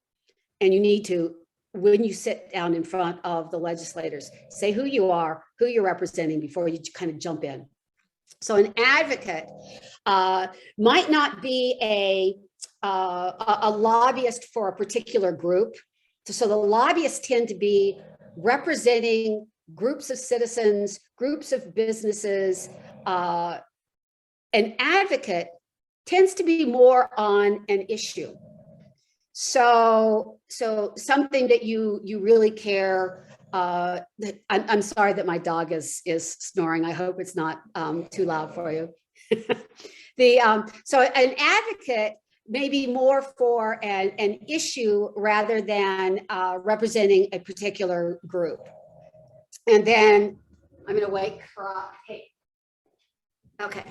And you need to, when you sit down in front of the legislators, say who you are, who you're representing, before you kind of jump in. So an advocate might not be a lobbyist for a particular group. So the lobbyists tend to be representing groups of citizens, groups of businesses. An advocate tends to be more on an issue. So something that you really care. I'm sorry that my dog is snoring. I hope it's not too loud for you. So an advocate may be more for an issue rather than representing a particular group. And then I'm going to wait for Tate. Okay,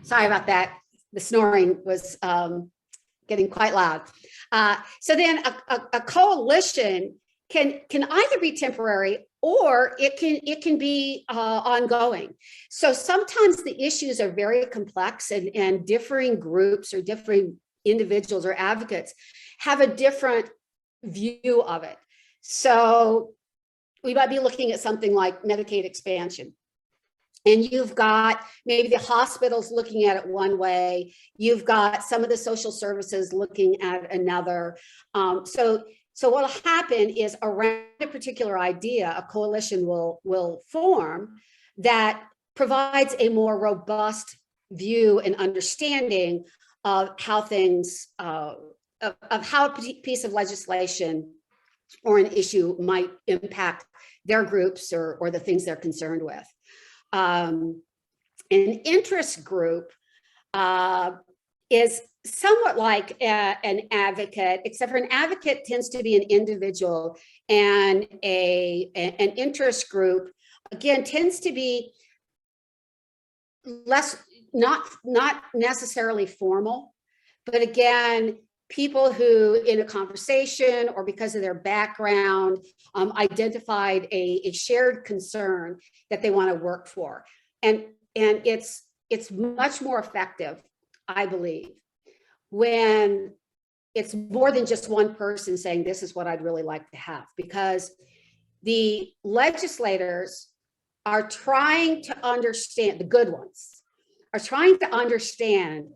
sorry about that. The snoring was getting quite loud. So then a coalition can either be temporary or it can be ongoing. So sometimes the issues are very complex and differing groups or differing individuals or advocates have a different view of it. So we might be looking at something like Medicaid expansion. And you've got maybe the hospitals looking at it one way. You've got some of the social services looking at another. So what'll happen is around a particular idea, a coalition will form that provides a more robust view and understanding of how things, of how a piece of legislation or an issue might impact their groups or the things they're concerned with. An interest group is somewhat like an advocate, except for an advocate tends to be an individual, and an interest group, again, tends to be less, not necessarily formal, but again, people who in a conversation or because of their background identified a shared concern that they want to work for. And it's much more effective, I believe, when it's more than just one person saying, this is what I'd really like to have, because the legislators are trying to understand, the good ones are trying to understand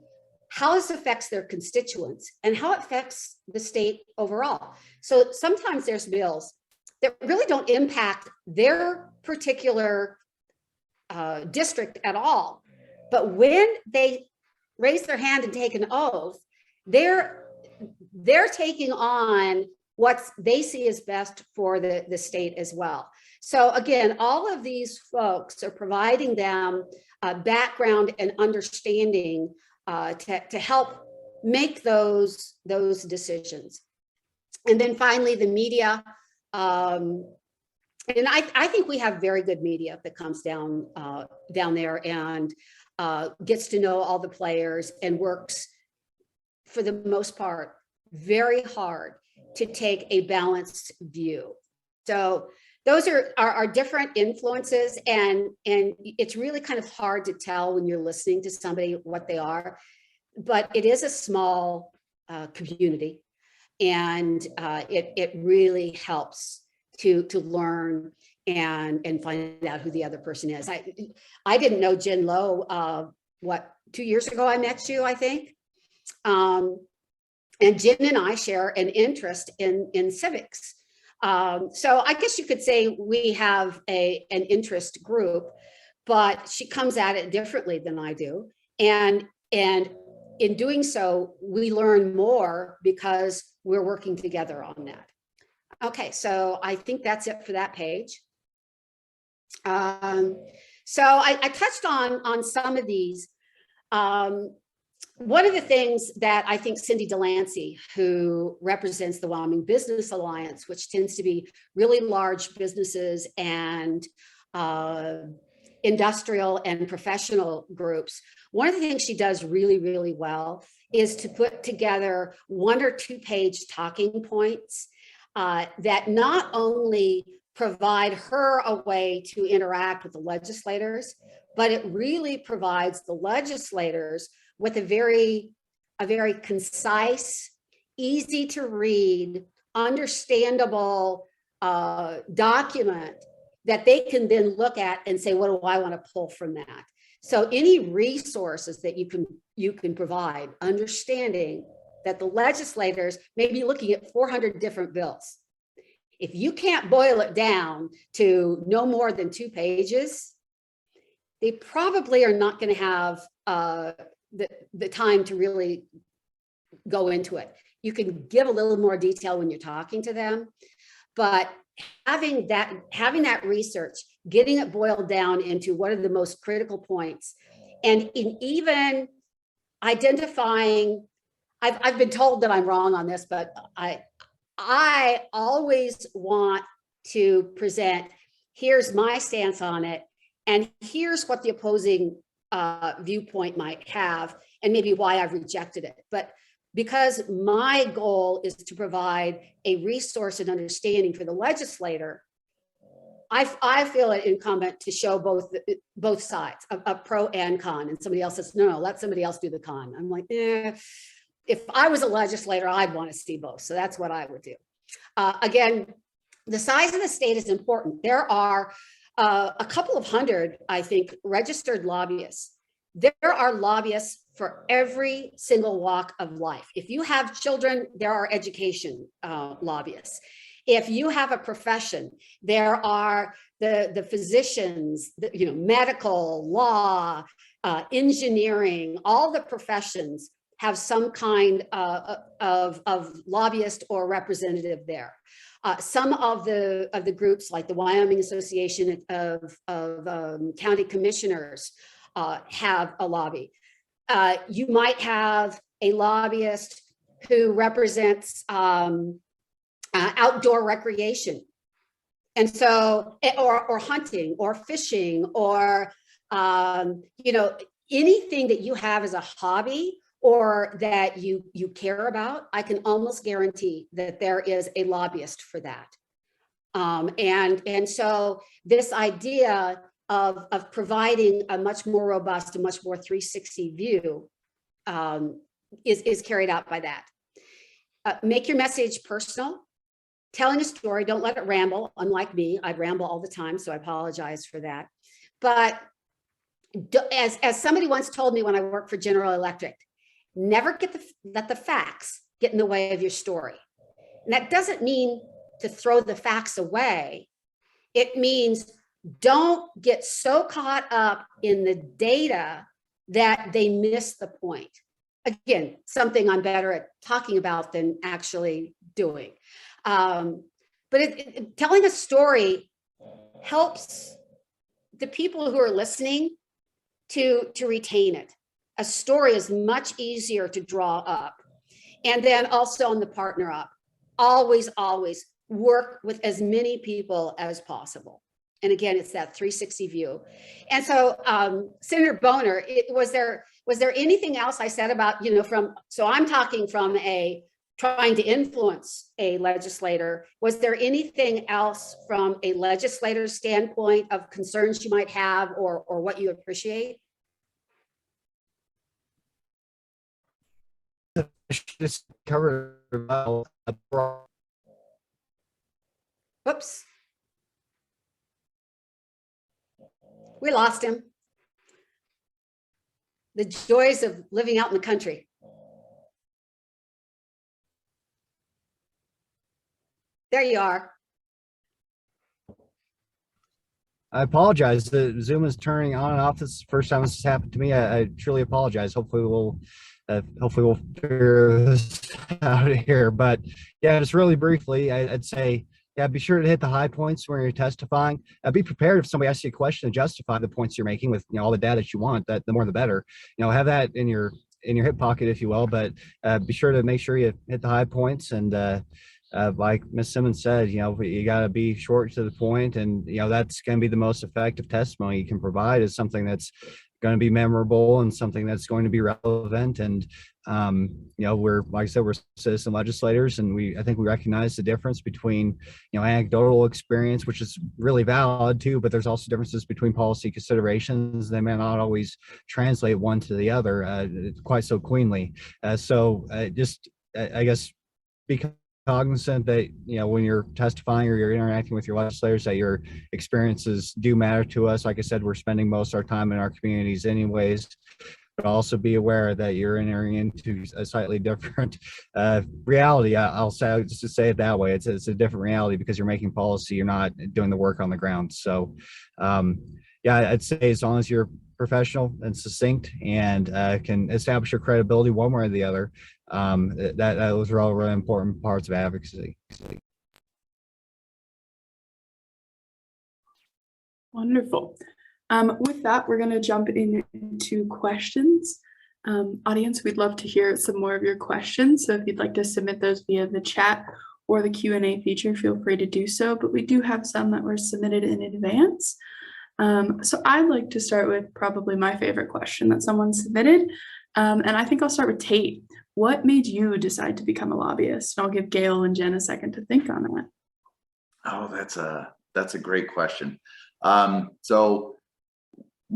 how this affects their constituents and how it affects the state overall. So sometimes there's bills that really don't impact their particular district at all. But when they raise their hand and take an oath, they're taking on what they see as best for the state as well. So again, all of these folks are providing them background and understanding to help make those decisions. And then finally, the media. And I think we have very good media that comes down there and gets to know all the players and works, for the most part, very hard to take a balanced view. So those are different influences, and it's really kind of hard to tell when you're listening to somebody what they are, but it is a small community, and it really helps to learn and find out who the other person is. I didn't know Jenn Lowe, 2 years ago I met you, I think. And Jenn and I share an interest in civics. So I guess you could say we have an interest group, but she comes at it differently than I do. And in doing so, we learn more because we're working together on that. Okay, so I think that's it for that page. So I touched on some of these. One of the things that I think Cindy Delancey, who represents the Wyoming Business Alliance, which tends to be really large businesses and industrial and professional groups, one of the things she does really, really well is to put together 1 or 2 page talking points that not only provide her a way to interact with the legislators, but it really provides the legislators with a very concise, easy to read, understandable document that they can then look at and say, what do I want to pull from that? So any resources that you can provide, understanding that the legislators may be looking at 400 different bills. If you can't boil it down to no more than 2 pages, they probably are not going to have the time to really go into it. You can give a little more detail when you're talking to them, but having that research, getting it boiled down into what are the most critical points, and in even identifying, I've been told that I'm wrong on this, but I always want to present, here's my stance on it, and here's what the opposing viewpoint might have, and maybe why I've rejected it. But because my goal is to provide a resource and understanding for the legislator, I feel it incumbent to show both sides, a pro and con. And somebody else says, no, let somebody else do the con. I'm like, if I was a legislator, I'd want to see both. So that's what I would do. Again, the size of the state is important. There are a couple of hundred, I think, registered lobbyists. There are lobbyists for every single walk of life. If you have children, there are education lobbyists. If you have a profession, there are the physicians, medical, law, engineering, all the professions have some kind of lobbyist or representative there. Some of the groups, like the Wyoming Association of County Commissioners, have a lobby. You might have a lobbyist who represents outdoor recreation, and so, or hunting, or fishing, or anything that you have as a hobby or that you care about. I can almost guarantee that there is a lobbyist for that. And so this idea of providing a much more robust, a much more 360 view is carried out by that. Make your message personal. Telling a story, don't let it ramble. Unlike me, I'd ramble all the time, so I apologize for that. But as somebody once told me when I worked for General Electric, never let the facts get in the way of your story. And that doesn't mean to throw the facts away. It means don't get so caught up in the data that they miss the point. Again, something I'm better at talking about than actually doing. But telling a story helps the people who are listening to retain it. A story is much easier to draw up. And then also on the partner up, always work with as many people as possible. And again, it's that 360 view. And so, Senator Boner, was there anything else I said about, so I'm talking from trying to influence a legislator. Was there anything else from a legislator's standpoint of concerns you might have or what you appreciate? Just cover. Whoops. We lost him. The joys of living out in the country. There you are. I apologize. The Zoom is turning on and off. This is the first time this has happened to me. I truly apologize. Hopefully we'll figure this out here. But yeah, just really briefly, I'd say, yeah, be sure to hit the high points when you're testifying. Be prepared if somebody asks you a question to justify the points you're making with all the data that you want. That the more the better. Have that in your hip pocket, if you will. But be sure to make sure you hit the high points. And like Ms. Symons said, you got to be short to the point, and that's going to be the most effective testimony you can provide, is something that's going to be memorable and something that's going to be relevant. And we're, like I said, we're citizen legislators, and I think we recognize the difference between anecdotal experience, which is really valid too, but there's also differences between policy considerations. They may not always translate one to the other quite so cleanly. So just I guess because cognizant that when you're testifying or you're interacting with your legislators, that your experiences do matter to us. Like I said, we're spending most of our time in our communities anyways, but also be aware that you're entering into a slightly different reality. I'll say, just to say it that way, it's a different reality because you're making policy, you're not doing the work on the ground. So yeah, I'd say as long as you're professional and succinct, and can establish your credibility one way or the other. Those are all really important parts of advocacy. Wonderful. With that, we're going to jump into questions. Audience, we'd love to hear some more of your questions. So if you'd like to submit those via the chat or the Q&A feature, feel free to do so. But we do have some that were submitted in advance. So I'd like to start with probably my favorite question that someone submitted. And I think I'll start with Tate. What made you decide to become a lobbyist? And I'll give Gail and Jenn a second to think on that. Oh, that's a great question. So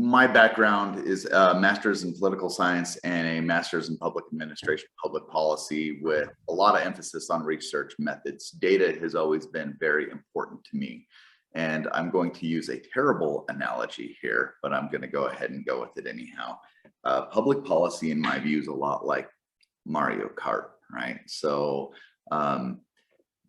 my background is a master's in political science and a master's in public administration, public policy, with a lot of emphasis on research methods. Data has always been very important to me. And I'm going to use a terrible analogy here, but I'm going to go ahead and go with it anyhow. Public policy, in my view, is a lot like Mario Kart, right? So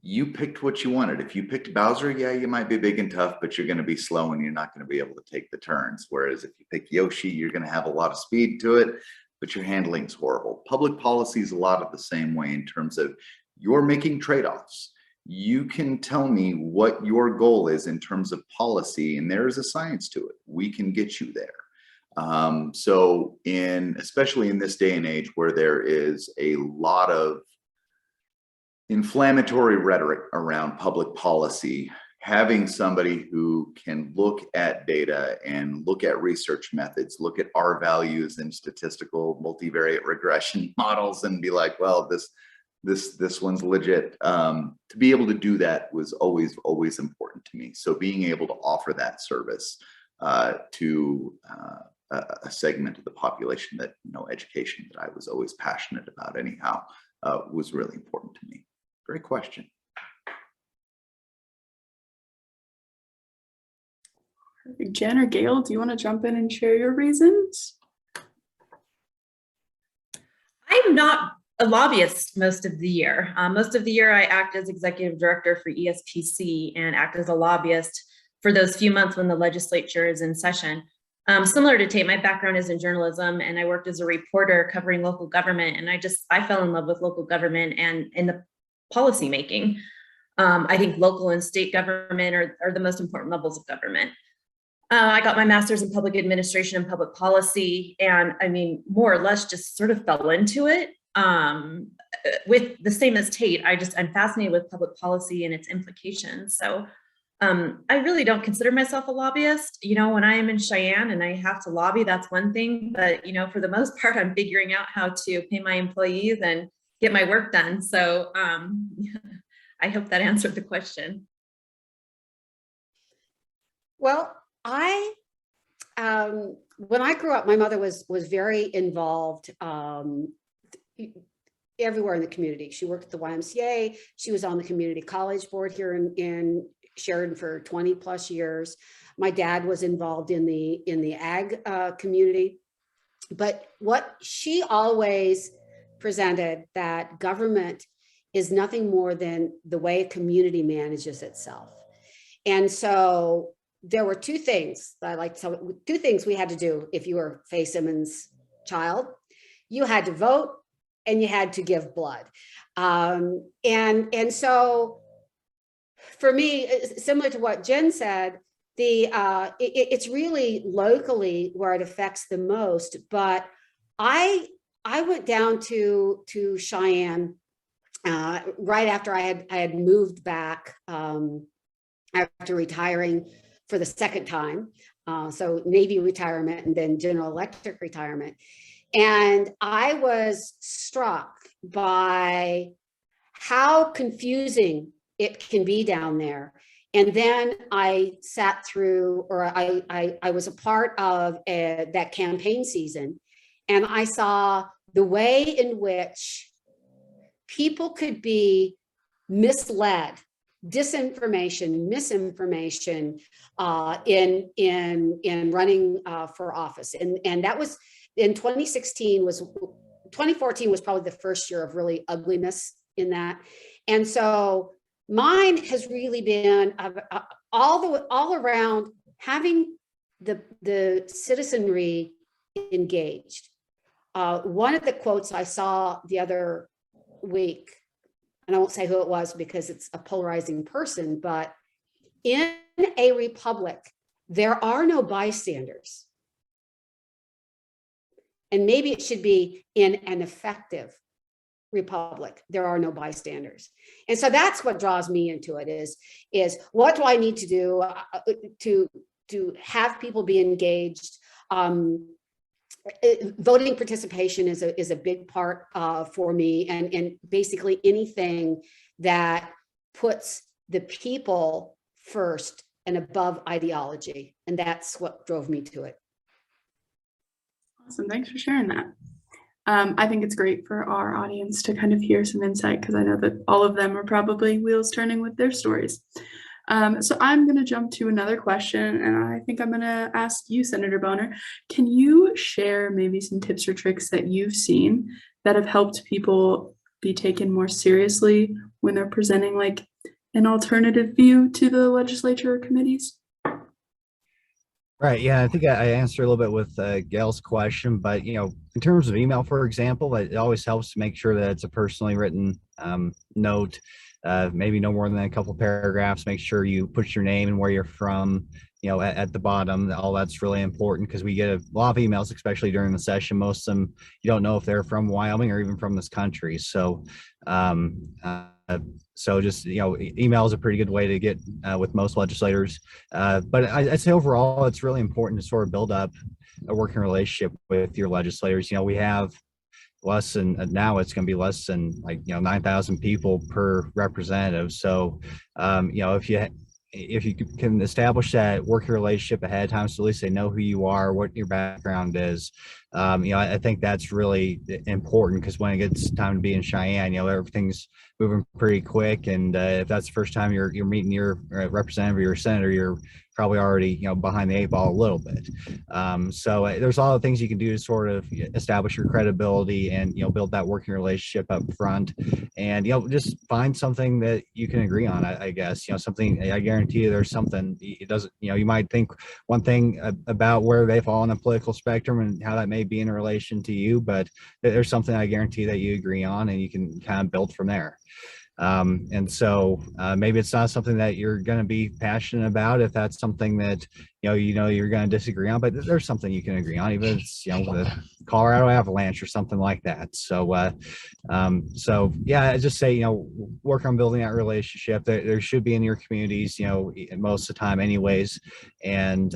you picked what you wanted. If you picked Bowser, yeah, you might be big and tough, but you're going to be slow and you're not going to be able to take the turns. Whereas if you pick Yoshi, you're going to have a lot of speed to it, but your handling's horrible. Public policy is a lot of the same way in terms of you're making trade-offs. You can tell me what your goal is in terms of policy, and there is a science to it. We can get you there. So especially in this day and age where there is a lot of inflammatory rhetoric around public policy, having somebody who can look at data and look at research methods, look at R values and statistical multivariate regression models and be like, well, this one's legit. To be able to do that was always important to me. So being able to offer that service to a segment of the population that, education that I was always passionate about anyhow, was really important to me. Great question. Jenn or Gail, do you want to jump in and share your reasons? I'm not a lobbyist most of the year. Most of the year I act as executive director for ESPC and act as a lobbyist for those few months when the legislature is in session. Similar to Tate, my background is in journalism, and I worked as a reporter covering local government, and I fell in love with local government and in the policy making. I think local and state government are the most important levels of government. I got my master's in public administration and public policy, and I mean, more or less just sort of fell into it. With the same as Tate, I'm fascinated with public policy and its implications. So I really don't consider myself a lobbyist. When I am in Cheyenne and I have to lobby, that's one thing. But, for the most part, I'm figuring out how to pay my employees and get my work done. So I hope that answered the question. Well, when I grew up, my mother was very involved everywhere in the community. She worked at the YMCA. She was on the community college board here in Sheridan for 20 plus years. My dad was involved in the ag community. But what she always presented, that government is nothing more than the way a community manages itself. And so there were two things that I like to tell, two things we had to do if you were Faye Symons' child. You had to vote and you had to give blood. And so for me, similar to what Jenn said, it's really locally where it affects the most. But I went down to Cheyenne right after I had moved back after retiring for the second time. So Navy retirement and then General Electric retirement. And I was struck by how confusing it can be down there. And then I sat through, or I was a part of that campaign season, and I saw the way in which people could be misled, disinformation, misinformation in running for office. And that was in 2014 was probably the first year of really ugliness in that. And so mine has really been all around having the citizenry engaged. One of the quotes I saw the other week, and I won't say who it was because it's a polarizing person, but in a republic, there are no bystanders. And maybe it should be in an effective republic, there are no bystanders. And so that's what draws me into it is what do I need to do to have people be engaged? Voting participation is a big part for me, and basically anything that puts the people first and above ideology. And that's what drove me to it. Awesome. Thanks for sharing that. I think it's great for our audience to kind of hear some insight, because I know that all of them are probably wheels turning with their stories. So I'm going to jump to another question, and I think I'm going to ask you, Senator Boner, can you share maybe some tips or tricks that you've seen that have helped people be taken more seriously when they're presenting like an alternative view to the legislature or committees? Right. Yeah, I think I answered a little bit with Gail's question, but in terms of email, for example, it always helps to make sure that it's a personally written note, maybe no more than a couple paragraphs. Make sure you put your name and where you're from, at the bottom. All that's really important because we get a lot of emails, especially during the session. Most of them, you don't know if they're from Wyoming or even from this country. So, just, email is a pretty good way to get with most legislators. But I'd say overall, it's really important to sort of build up a working relationship with your legislators. We have less than, now it's going to be less than 9,000 people per representative. So, if you can establish that working relationship ahead of time, so at least they know who you are, what your background is, I think that's really important, because when it gets time to be in Cheyenne, everything's moving pretty quick, and if that's the first time you're meeting your representative or your senator, you're probably already behind the 8 ball a little bit. So there's a lot of things you can do to sort of establish your credibility and build that working relationship up front, and just find something that you can agree on. I guess something. I guarantee you there's something. It doesn't. You might think one thing about where they fall on the political spectrum and how that may be in relation to you, but there's something I guarantee that you agree on, and you can kind of build from there. And so maybe it's not something that you're going to be passionate about, if that's something that you're going to disagree on, but there's something you can agree on, even if it's the Colorado Avalanche or something like that. So yeah, I just say work on building that relationship. There should be in your communities most of the time anyways, and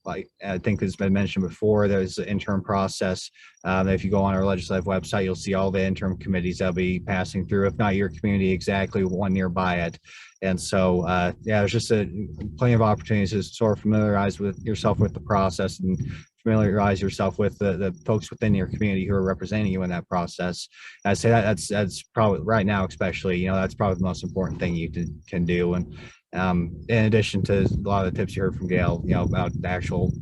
like I think it's been mentioned before, there's an interim process. If you go on our legislative website, you'll see all the interim committees that'll be passing through, if not your community exactly, one nearby it. And so, yeah, there's just plenty of opportunities to sort of familiarize yourself with the process, and familiarize yourself with the folks within your community who are representing you in that process. And I say that's probably right now, especially, that's probably the most important thing you can do. And in addition to a lot of the tips you heard from Gail, about the actual,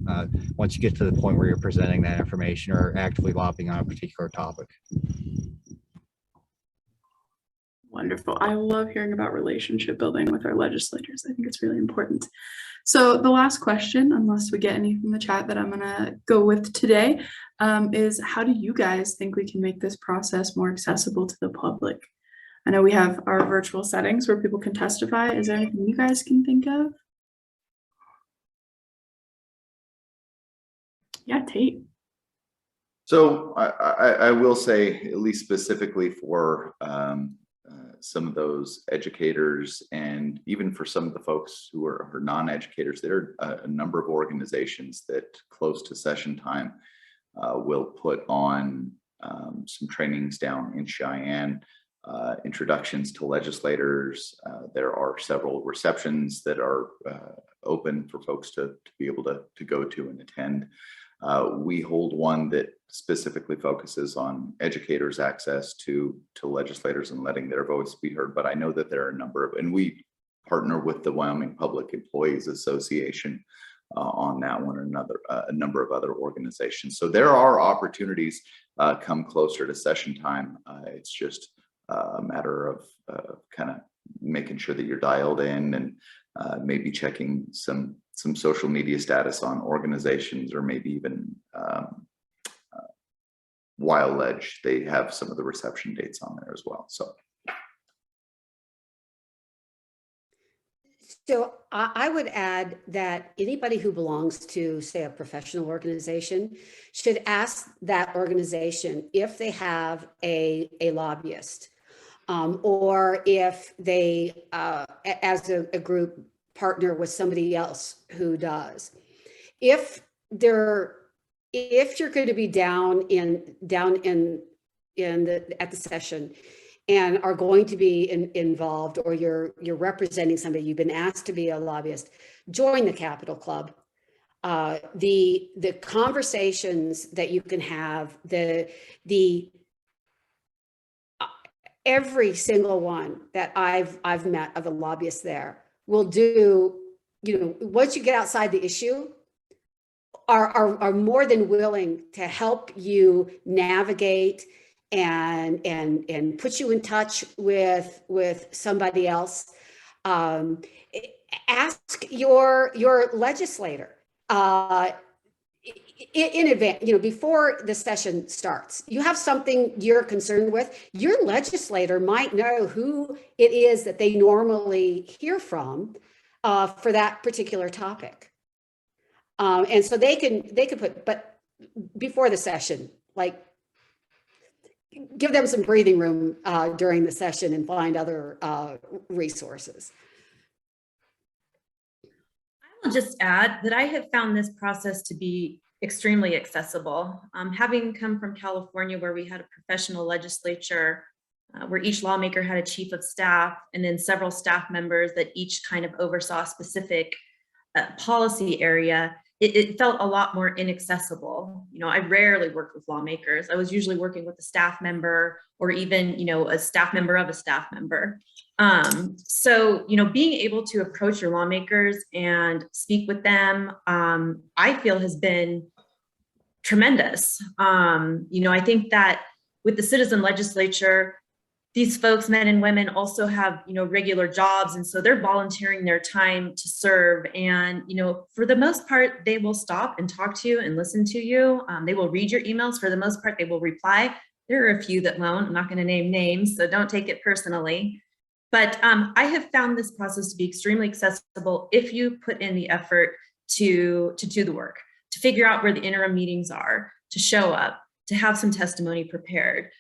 once you get to the point where you're presenting that information or actively lobbying on a particular topic. Wonderful. I love hearing about relationship building with our legislators. I think it's really important. So the last question, unless we get any from the chat that I'm going to go with today, is how do you guys think we can make this process more accessible to the public? I know we have our virtual settings where people can testify. Is there anything you guys can think of? Yeah, Tate. So I will say, at least specifically for some of those educators, and even for some of the folks who are non-educators, there are a number of organizations that close to session time will put on some trainings down in Cheyenne, introductions to legislators. There are several receptions that are open for folks to be able to go to and attend. We hold one that specifically focuses on educators' access to legislators and letting their voice be heard. But I know that there are a number of, and we partner with the Wyoming Public Employees Association on that one, and a number of other organizations. So there are opportunities come closer to session time. It's just a matter of kind of making sure that you're dialed in, and maybe checking some some social media status on organizations, or maybe even Ledge. They have some of the reception dates on there as well. So I would add that anybody who belongs to, say, a professional organization should ask that organization if they have a lobbyist, or if they, as a group, partner with somebody else who does. If you're going to be down at the session and are going to be involved, or you're representing somebody, you've been asked to be a lobbyist, join the Capital Club. The conversations that you can have, every single one that I've met of a lobbyist there will do, once you get outside the issue, are more than willing to help you navigate and put you in touch with somebody else. Ask your legislator in advance, before the session starts. You have something you're concerned with, your legislator might know who it is that they normally hear from for that particular topic. And so they can put, but before the session, like, give them some breathing room during the session and find other resources. I will just add that I have found this process to be extremely accessible. Having come from California, where we had a professional legislature, where each lawmaker had a chief of staff and then several staff members that each kind of oversaw a specific policy area, it felt a lot more inaccessible. I rarely worked with lawmakers. I was usually working with a staff member, or even, a staff member of a staff member. So, being able to approach your lawmakers and speak with them, I feel has been tremendous. I think that with the citizen legislature, these folks, men and women, also have, regular jobs. And so they're volunteering their time to serve. And, for the most part, they will stop and talk to you and listen to you. They will read your emails. For the most part, they will reply. There are a few that won't. I'm not going to name names, so don't take it personally. But I have found this process to be extremely accessible if you put in the effort to do the work, to figure out where the interim meetings are, to show up, to have some testimony prepared.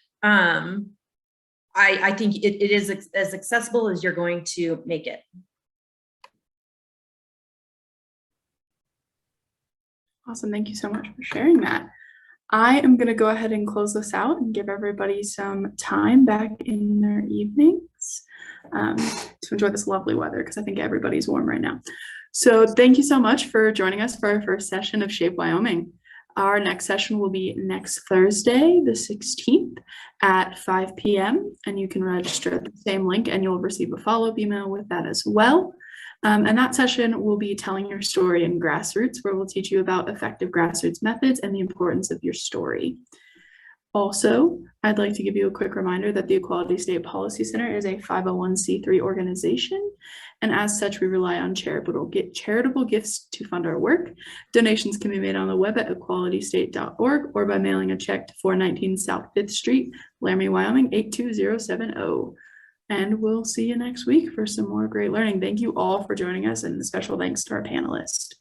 I think it is as accessible as you're going to make it. Awesome. Thank you so much for sharing that. I am going to go ahead and close this out and give everybody some time back in their evenings to enjoy this lovely weather, because I think everybody's warm right now. So thank you so much for joining us for our first session of Shape Wyoming. Our next session will be next Thursday, the 16th at 5 p.m. And you can register at the same link and you'll receive a follow-up email with that as well. And that session will be telling your story in grassroots, where we'll teach you about effective grassroots methods and the importance of your story. Also, I'd like to give you a quick reminder that the Equality State Policy Center is a 501c3 organization. And as such, we rely on charitable gifts to fund our work. Donations can be made on the web at equalitystate.org or by mailing a check to 419 South 5th Street, Laramie, Wyoming, 82070. And we'll see you next week for some more great learning. Thank you all for joining us, and a special thanks to our panelists.